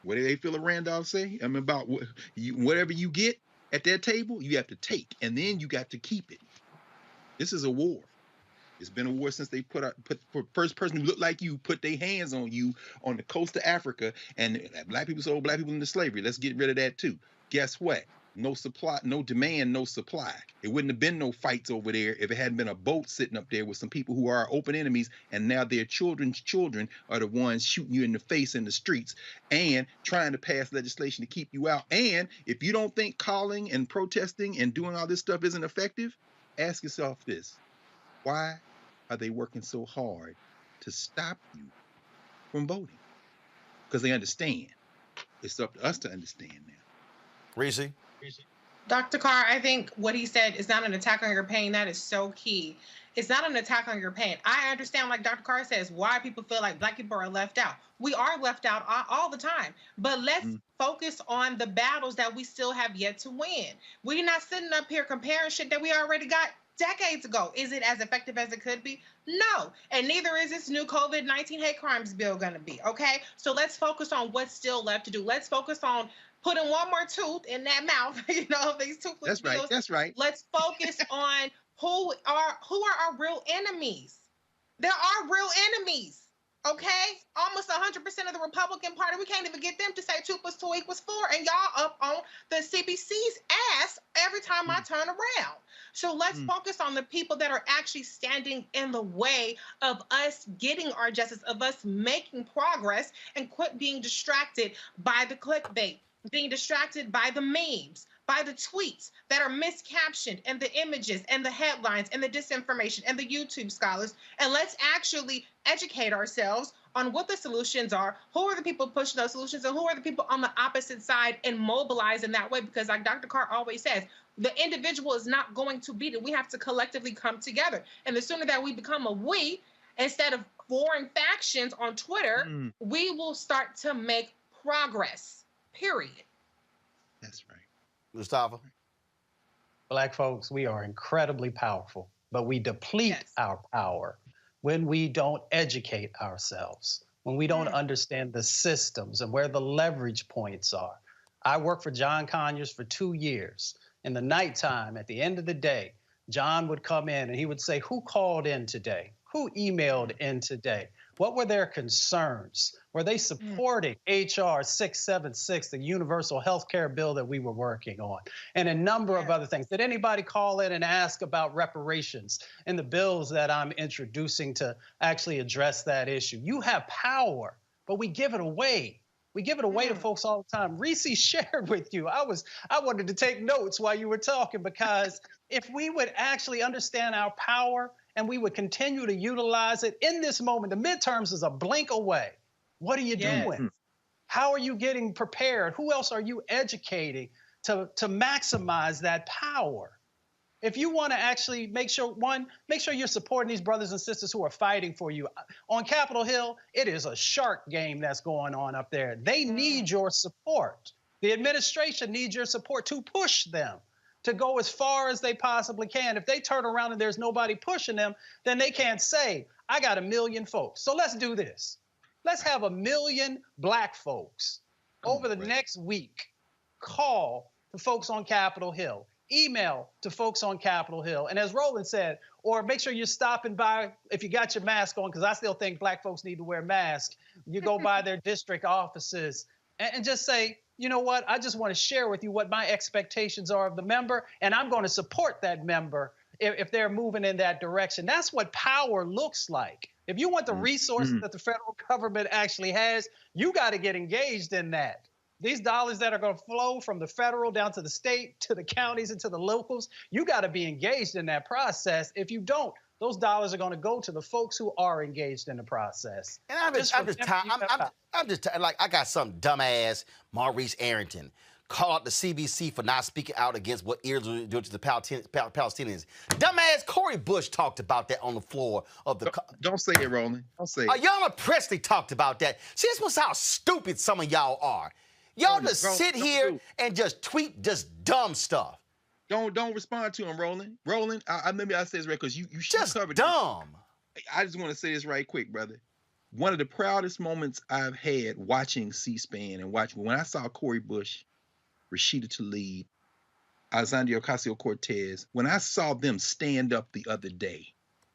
What do they Philip Randolph say? I mean, about whatever you get at that table, you have to take, and then you got to keep it. This is a war. It's been a war since they put for first person who looked like you, put their hands on you on the coast of Africa, and black people sold black people into slavery. Let's get rid of that too. Guess what? No supply, no demand, no supply. It wouldn't have been no fights over there if it hadn't been a boat sitting up there with some people who are open enemies, and now their children's children are the ones shooting you in the face in the streets and trying to pass legislation to keep you out. And if you don't think calling and protesting and doing all this stuff isn't effective, ask yourself this. Why are they working so hard to stop you from voting? Because they understand. It's up to us to understand now. Reese? Dr. Carr, I think what he said is not an attack on your pain. That is so key. It's not an attack on your pain. I understand, like Dr. Carr says, why people feel like black people are left out. We are left out all the time. But let's focus on the battles that we still have yet to win. We're not sitting up here comparing shit that we already got decades ago. Is it as effective as it could be? No. And neither is this new COVID-19 hate crimes bill going to be, okay? So let's focus on what's still left to do. Let's focus on putting one more tooth in that mouth, these toothless bills. That's right. Let's focus on who are our real enemies. There are real enemies, okay? Almost 100% of the Republican Party, we can't even get them to say 2 + 2 = 4, and y'all up on the CBC's ass every time I turn around. So let's focus on the people that are actually standing in the way of us getting our justice, of us making progress, and quit being distracted by the clickbait, being distracted by the memes, by the tweets that are miscaptioned, and the images and the headlines and the disinformation and the YouTube scholars. And let's actually educate ourselves on what the solutions are, who are the people pushing those solutions, and who are the people on the opposite side, and mobilize in that way. Because like Dr. Carr always says, the individual is not going to beat it. We have to collectively come together. And the sooner that we become a we, instead of foreign factions on Twitter, we will start to make progress, period. That's right. Mustafa? Black folks, we are incredibly powerful, but we deplete our power when we don't educate ourselves, when we don't understand the systems and where the leverage points are. I worked for John Conyers for 2 years. In the nighttime, at the end of the day, John would come in and he would say, who called in today? Who emailed in today? What were their concerns? Were they supporting HR 676, the universal health care bill that we were working on, and a number of other things? Did anybody call in and ask about reparations and the bills that I'm introducing to actually address that issue? You have power, but we give it away. We give it away to folks all the time. Reese shared with you. I wanted to take notes while you were talking, because if we would actually understand our power and we would continue to utilize it in this moment, the midterms is a blink away. What are you doing? How are you getting prepared? Who else are you educating to maximize that power? If you want to actually make sure you're supporting these brothers and sisters who are fighting for you. On Capitol Hill, it is a shark game that's going on up there. They need your support. The administration needs your support to push them to go as far as they possibly can. If they turn around and there's nobody pushing them, then they can't say, I got 1 million folks. So let's do this. Let's have 1 million black folks over the next week call the folks on Capitol Hill. Email to folks on Capitol Hill. And as Roland said, or make sure you're stopping by, if you got your mask on, because I still think black folks need to wear masks. You go by their district offices and just say, you know what, I just want to share with you what my expectations are of the member, and I'm going to support that member if they're moving in that direction. That's what power looks like. If you want the resources that the federal government actually has, you got to get engaged in that. These dollars that are going to flow from the federal down to the state, to the counties, and to the locals, you got to be engaged in that process. If you don't, those dollars are going to go to the folks who are engaged in the process. And I'm just tired. Like, I got some dumbass Maurice Arrington call out the CBC for not speaking out against what Israel do to the Palestinians. Dumbass Cori Bush talked about that on the floor of the... Don't say it, Roland. Don't say it. Ayanna Pressley talked about that. See, this was how stupid some of y'all are. Y'all just sit here and just tweet just dumb stuff. Don't respond to him, Roland. Roland, maybe I say this right because you just covered dumb. I just want to say this right quick, brother. One of the proudest moments I've had watching C-SPAN and when I saw Cori Bush, Rashida Tlaib, Alexandria Ocasio-Cortez, when I saw them stand up the other day,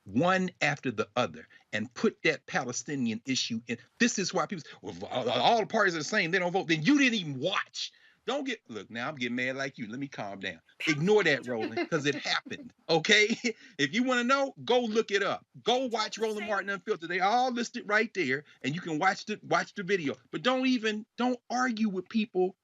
one after the other, and put that Palestinian issue in. This is why people, well, all the parties are the same, they don't vote. Then you didn't even watch. Look, now I'm getting mad like you. Let me calm down. Ignore that, Roland, because it happened, okay? If you want to know, go look it up. Go watch Roland Martin Unfiltered. They all listed right there, and you can watch the video. But don't argue with people.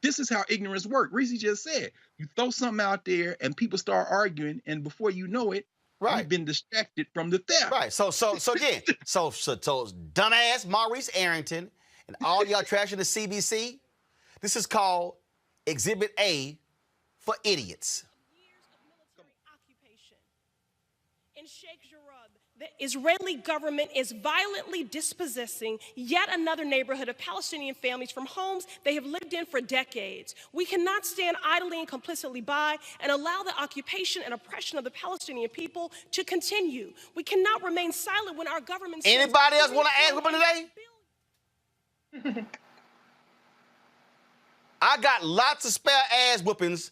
This is how ignorance works. Reese just said, you throw something out there, and people start arguing, and before you know it, you've been distracted from the theft. Right. So again, so dumbass Maurice Arrington and all y'all trashing the CBC. This is called Exhibit A for idiots. Years of military occupation in Sheikh Jarrah, the Israeli government is violently dispossessing yet another neighborhood of Palestinian families from homes they have lived in for decades. We cannot stand idly and complicitly by and allow the occupation and oppression of the Palestinian people to continue. We cannot remain silent when our government... Anybody else want to ask whooping today? I got lots of spare ass whoopings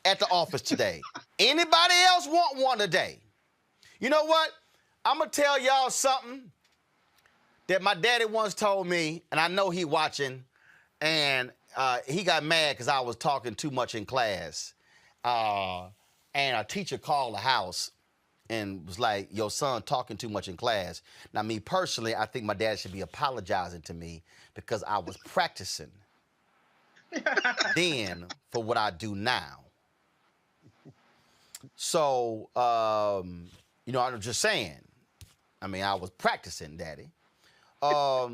at the office today. Anybody else want one today? You know what? I'm going to tell y'all something that my daddy once told me, and I know he watching, and he got mad because I was talking too much in class. And a teacher called the house and was like, your son talking too much in class. Now, me personally, I think my dad should be apologizing to me because I was practicing then for what I do now. So, you know, I'm just saying. I mean, I was practicing, Daddy. But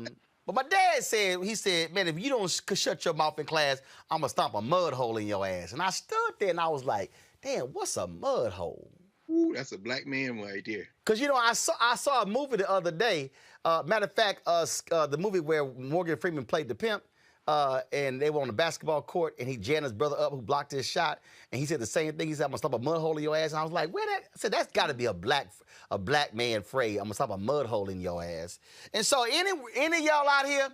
my dad said, he said, man, if you don't shut your mouth in class, I'm going to stomp a mud hole in your ass. And I stood there and I was like, damn, what's a mud hole? Ooh, that's a black man right there. Because, you know, I saw a movie the other day. Matter of fact, the movie where Morgan Freeman played the pimp. And they were on the basketball court, and he jammed his brother up who blocked his shot, and he said the same thing. He said, I'm gonna stop a mud hole in your ass. And I was like, where that? I said, that's gotta be a black man phrase. I'm gonna stop a mud hole in your ass. And so any of y'all out here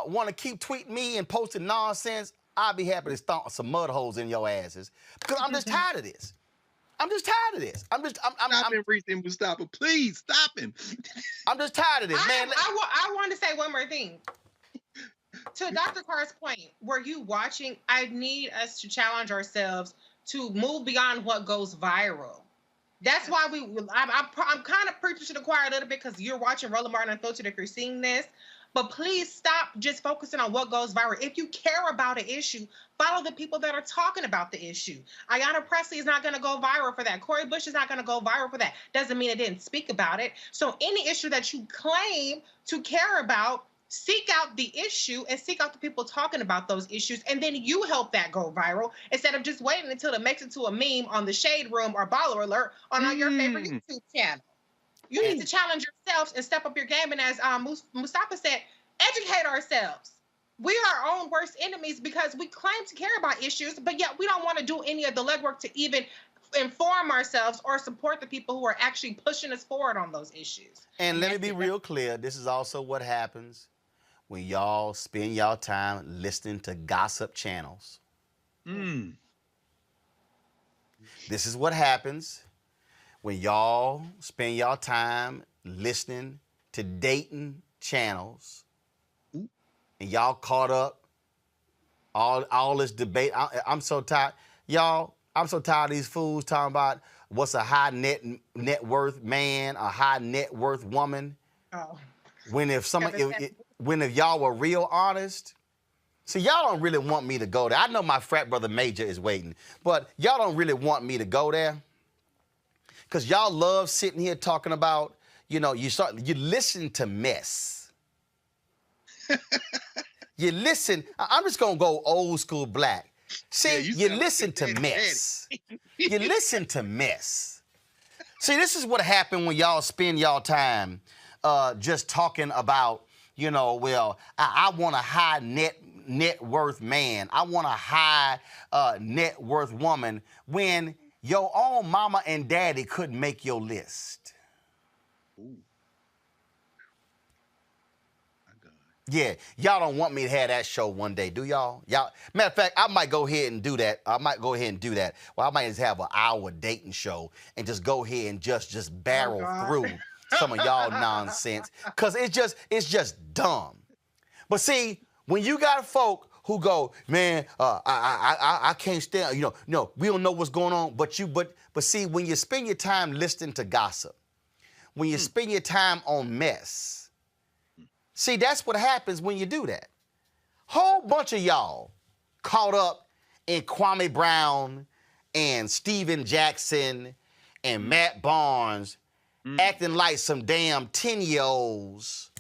wanna keep tweeting me and posting nonsense, I'll be happy to stomp some mud holes in your asses. Because I'm just tired of this. I'm just tired of this. Stop him, Reese Mustafa. Please stop him. I'm just tired of this, man. I want to say one more thing. To Dr. Carr's point, were you watching? I need us to challenge ourselves to move beyond what goes viral. That's why I'm kind of preaching to the choir a little bit because you're watching Roland Martin Unfiltered if you're seeing this. But please stop just focusing on what goes viral. If you care about an issue, follow the people that are talking about the issue. Ayanna Pressley is not going to go viral for that. Cori Bush is not going to go viral for that. Doesn't mean it didn't speak about it. So any issue that you claim to care about, seek out the issue and seek out the people talking about those issues, and then you help that go viral instead of just waiting until it makes it to a meme on the Shade Room or Baller Alert on your favorite YouTube channel. You need to challenge yourselves and step up your game, and as Mustafa said, educate ourselves. We are our own worst enemies because we claim to care about issues, but yet we don't want to do any of the legwork to even inform ourselves or support the people who are actually pushing us forward on those issues. And let me be real clear, this is also what happens when y'all spend y'all time listening to gossip channels. This is what happens when y'all spend y'all time listening to dating channels and y'all caught up all this debate. I'm so tired. Y'all, I'm so tired of these fools talking about what's a high net worth man, a high net worth woman. Oh. When if y'all were real honest, see, y'all don't really want me to go there. I know my frat brother Major is waiting, but y'all don't really want me to go there. Because y'all love sitting here talking about, you listen to mess. You listen, I'm just going to go old school black. See, you listen to mess. You listen to mess. See, this is what happened when y'all spend y'all time just talking about, I want a high net worth man. I want a high net worth woman when your own mama and daddy couldn't make your list. Ooh. Yeah, y'all don't want me to have that show one day, do y'all? Matter of fact, I might go ahead and do that. Well, I might just have an hour dating show and just go ahead and just barrel through some of y'all nonsense, because it's just dumb. But see, when you got folk who go, man, I can't stand, we don't know what's going on, but see, when you spend your time listening to gossip, when you spend your time on mess, see, that's what happens when you do that. Whole bunch of y'all caught up in Kwame Brown and Steven Jackson and Matt Barnes acting like some damn 10-year-olds,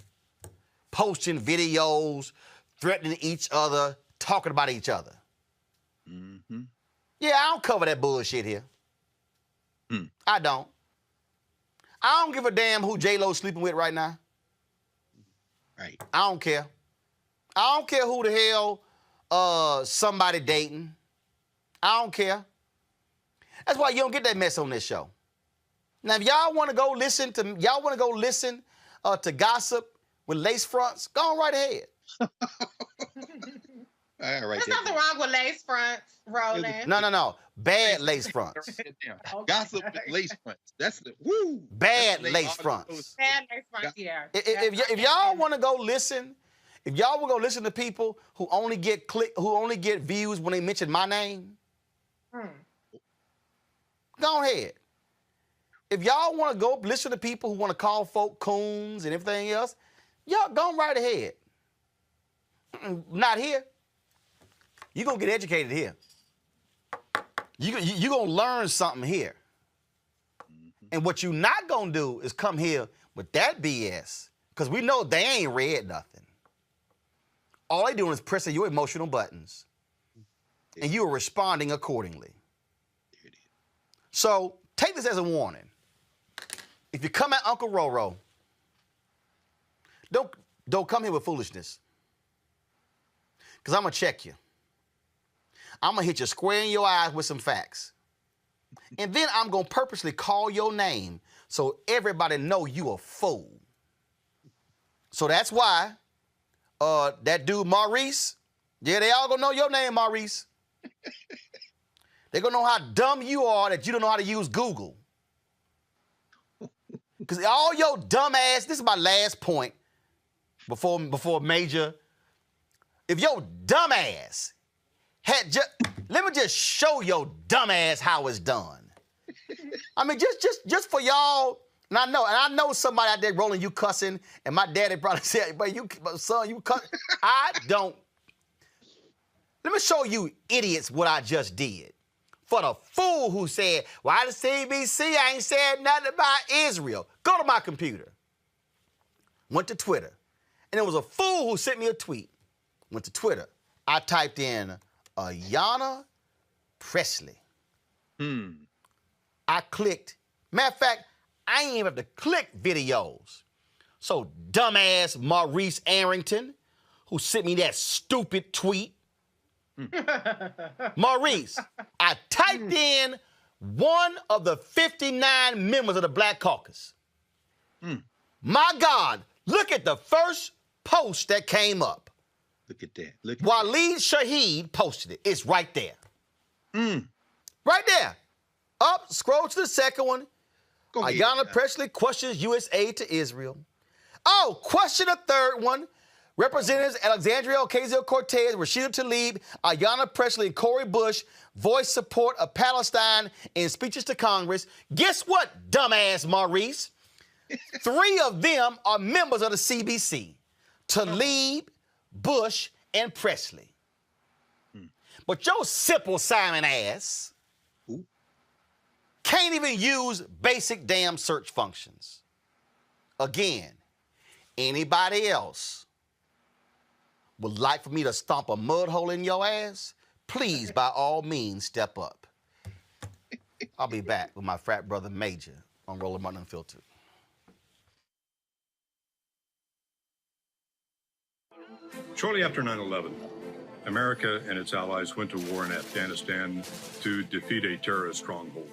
posting videos, threatening each other, talking about each other. Yeah, I don't cover that bullshit here. I don't. I don't give a damn who J-Lo's sleeping with right now. Right. I don't care. I don't care who the hell somebody dating. I don't care. That's why you don't get that mess on this show. Now, if y'all want to go listen to gossip with lace fronts, go on right ahead. All right. There's nothing wrong with lace fronts, Roland. No. Bad lace fronts. Gossip with lace fronts. That's the woo. Bad lace fronts. Bad lace fronts, yeah. If y'all want to go listen, if y'all will go listen to people who only get views when they mention my name, go ahead. If y'all want to go listen to people who want to call folk coons and everything else, y'all go right ahead. Not here. You're going to get educated here. You're going to learn something here. And what you're not going to do is come here with that BS, because we know they ain't read nothing. All they doing is pressing your emotional buttons. And you are responding accordingly. So take this as a warning. If you come at Uncle Roro, don't come here with foolishness. Because I'm going to check you. I'm going to hit you square in your eyes with some facts. And then I'm going to purposely call your name so everybody know you a fool. So that's why that dude Maurice, yeah, they all going to know your name, Maurice. They're going to know how dumb you are that you don't know how to use Google. Because all your dumb ass, this is my last point before Major. If your dumb ass let me just show your dumb ass how it's done. I mean, just for y'all, and I know somebody out there, Roland, you cussing, and my daddy probably said, but son, you cuss. I don't. Let me show you idiots what I just did. For the fool who said, why the CBC ain't said nothing about Israel. Go to my computer. Went to Twitter And it was a fool who sent me a tweet. Went to Twitter. I typed in Ayanna Pressley. I clicked. Matter of fact, I ain't even have to click videos. So dumbass Maurice Arrington, who sent me that stupid tweet. Maurice, I typed in one of the 59 members of the Black Caucus. My God, look at the first post that came up. Look at that. Waleed Shaheed posted it. It's right there. Right there. Up, scroll to the second one. Ayanna Pressley questions U.S. aid to Israel. Oh, question the third one. Representatives Alexandria Ocasio-Cortez, Rashida Tlaib, Ayanna Pressley, and Cori Bush voiced support of Palestine in speeches to Congress. Guess what, dumbass Maurice? 3 of them are members of the CBC. Tlaib, Bush, and Pressley. But your simple Simon ass can't even use basic damn search functions. Again, anybody else would like for me to stomp a mud hole in your ass? Please, by all means, step up. I'll be back with my frat brother Major on Roland Martin Unfiltered. Shortly after 9/11, America and its allies went to war in Afghanistan to defeat a terrorist stronghold.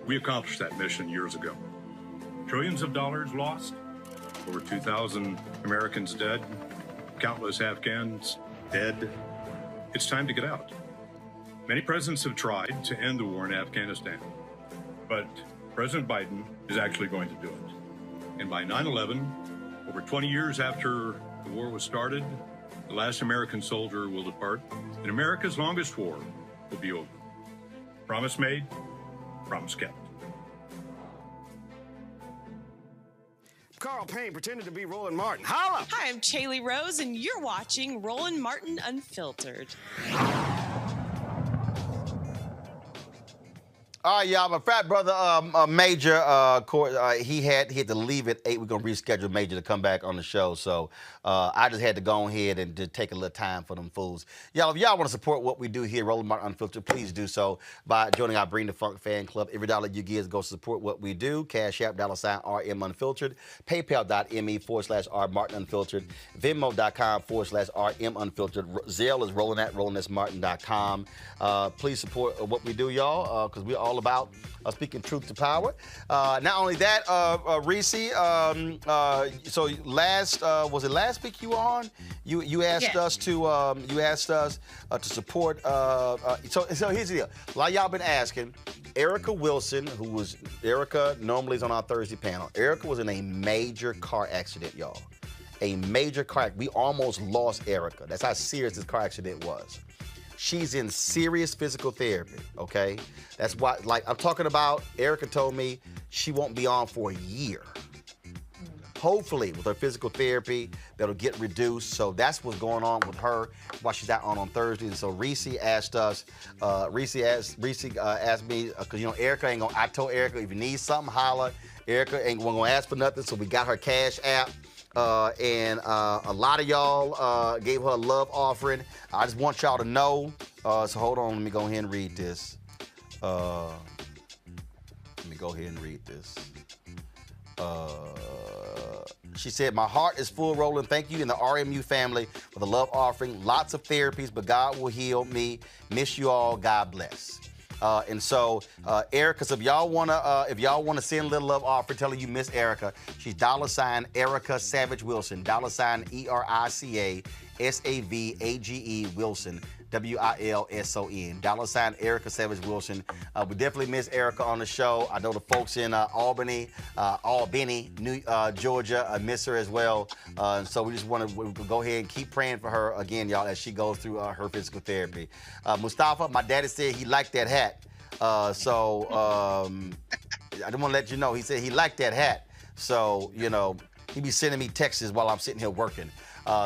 We accomplished that mission years ago. Trillions of dollars lost, over 2,000 Americans dead, countless Afghans dead. It's time to get out. Many presidents have tried to end the war in Afghanistan, but President Biden is actually going to do it. And by 9/11, over 20 years after the war was started, the last American soldier will depart, and America's longest war will be over. Promise made, promise kept. Carl Payne pretended to be Roland Martin. Holla! Hi, I'm Chaley Rose, and you're watching Roland Martin Unfiltered. All right, y'all. My frat brother, Major, he had to leave at 8. We're gonna reschedule Major to come back on the show. So I just had to go ahead and just take a little time for them fools. Y'all, if y'all want to support what we do here, Roland Martin Unfiltered, please do so by joining our Bring the Funk fan club. Every dollar you give goes to support what we do. Cash App, $RM Unfiltered. PayPal.me/R Martin Unfiltered. Venmo.com/RM Unfiltered. Zelle is Roland@RolandSMartin.com. Please support what we do, y'all, because we're all about speaking truth to power. Not only that, Reese, so was it last week you were on? You asked us to support. So here's the deal. Like y'all been asking, Erica Wilson, Erica normally is on our Thursday panel. Erica was in a major car accident, y'all. A major car accident. We almost lost Erica. That's how serious this car accident was. She's in serious physical therapy, okay? That's why, like I'm talking about, Erica told me she won't be on for a year. Hopefully, with her physical therapy, that'll get reduced. So that's what's going on with her while she's out on Thursday. And so Reese asked us, Reese asked me, because, Erica ain't gonna, I told Erica, if you need something, holla. Erica ain't gonna ask for nothing, so we got her Cash App. And a lot of y'all gave her a love offering. I just want y'all to know. So hold on, let me go ahead and read this. She said, my heart is full, Roland. Thank you and the RMU family for the love offering. Lots of therapies, but God will heal me. Miss you all. God bless. And so, Erica, so if y'all wanna send a little love offer, tell her you miss Erica. She's $ Erica Savage Wilson, $ ERICA SAVAGE Wilson, WILSON, $ Erica Savage Wilson. We definitely miss Erica on the show. I know the folks in Albany, Georgia, miss her as well. And so we just want to go ahead and keep praying for her again, y'all, as she goes through her physical therapy. Mustafa, my daddy said he liked that hat. I just want to let you know, he said he liked that hat. So, he be sending me texts while I'm sitting here working.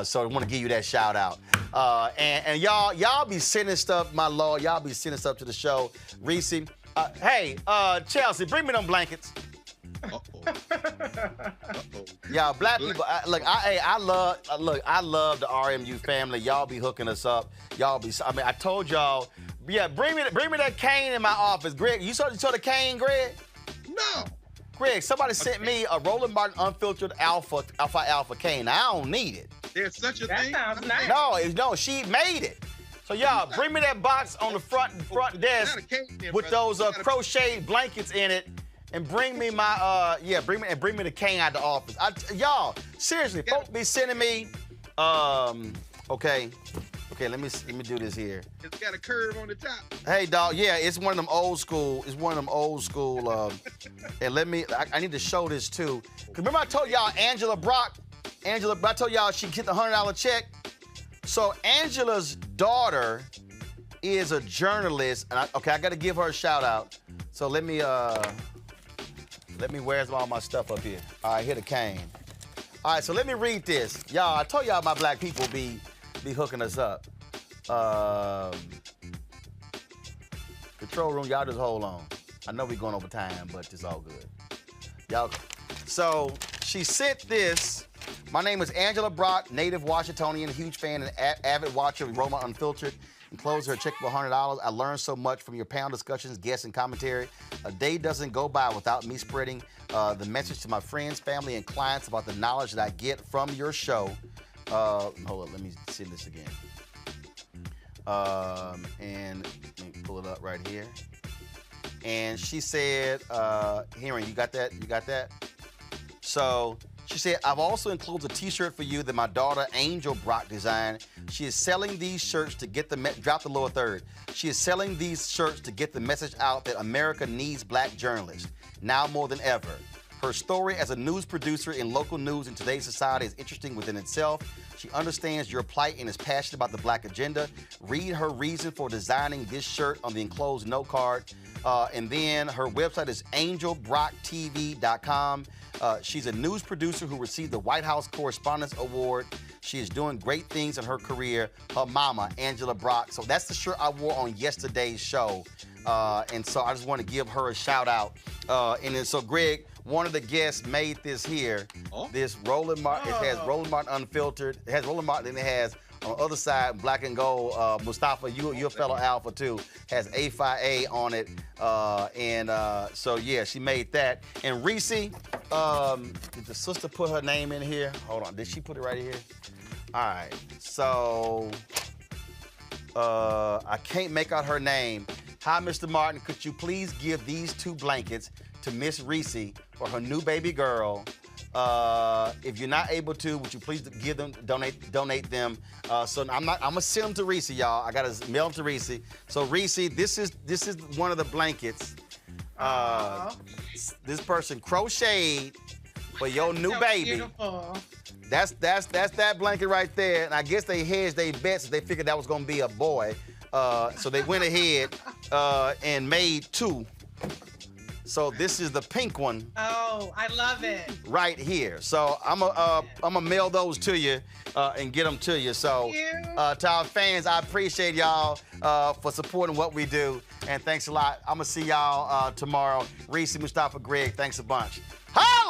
So I want to give you that shout out. And y'all be sending stuff, my Lord. Y'all be sending stuff to the show. Reese, hey, Chelsea, bring me them blankets. Y'all, black people. I love the RMU family. Y'all be hooking us up. Y'all be. I mean, I told y'all. Yeah, bring me that cane in my office, Greg. You saw the cane, Greg? No. Greg, somebody sent me a Roland Martin unfiltered alpha cane. I don't need it. There's such a thing. That sounds nice. No, she made it. So y'all, bring me that box on the front desk with those crocheted blankets in it, and bring me my bring me the cane out the office. Y'all, seriously, folks be sending me okay, let me do this here. It's got a curve on the top. Hey, dog, yeah, it's one of them old school. And I need to show this too. Cause remember I told y'all I told y'all she get the $100 check. So Angela's daughter is a journalist, and I got to give her a shout out. So let me where's all my stuff up here? All right, here the cane. All right, so let me read this. Y'all, I told y'all my black people be hooking us up. Control room, y'all just hold on. I know we going over time, but it's all good. Y'all, so she sent this. My name is Angela Brock, native Washingtonian, huge fan and avid watcher of Roland Martin Unfiltered. Enclosed her check for $100. I learned so much from your panel discussions, guests, and commentary. A day doesn't go by without me spreading the message to my friends, family, and clients about the knowledge that I get from your show. Hold on, let me see this again. And let me pull it up right here. And she said, Hearing, you got that? You got that? So she said, I've also included a t-shirt for you that my daughter Angel Brock designed. She is selling these shirts to get drop the lower third. She is selling these shirts to get the message out that America needs black journalists, now more than ever. Her story as a news producer in local news in today's society is interesting within itself. She understands your plight and is passionate about the black agenda. Read her reason for designing this shirt on the enclosed note card. And then her website is angelbrocktv.com. She's a news producer who received the White House Correspondence Award. She is doing great things in her career. Her mama, Angela Brock. So that's the shirt I wore on yesterday's show. And so I just want to give her a shout out. And then so Greg, one of the guests made this here. This Roland Martin, it has Roland Martin Unfiltered. It has Roland Martin, and it has on the other side, black and gold, Mustafa, you're a fellow Alpha too, has A5A on it. So yeah, she made that. And Reese, did the sister put her name in here? Hold on, did she put it right here? All right, so I can't make out her name. Hi, Mr. Martin, could you please give these 2 blankets to Miss Reese for her new baby girl? If you're not able to, would you please give them, donate them? So I'm gonna send them to Reese, y'all. I gotta mail them to Reese. So Reese, this is one of the blankets. This person crocheted for your new baby. Beautiful. That's that blanket right there. And I guess they hedged their bets. They figured that was gonna be a boy. So they went ahead and made 2. So this is the pink one. Oh, I love it. Right here. So I'm gonna mail those to you and get them to you. So to our fans, I appreciate y'all for supporting what we do. And thanks a lot. I'm gonna see y'all tomorrow. Reese, Mustafa, Greg, thanks a bunch. Holla!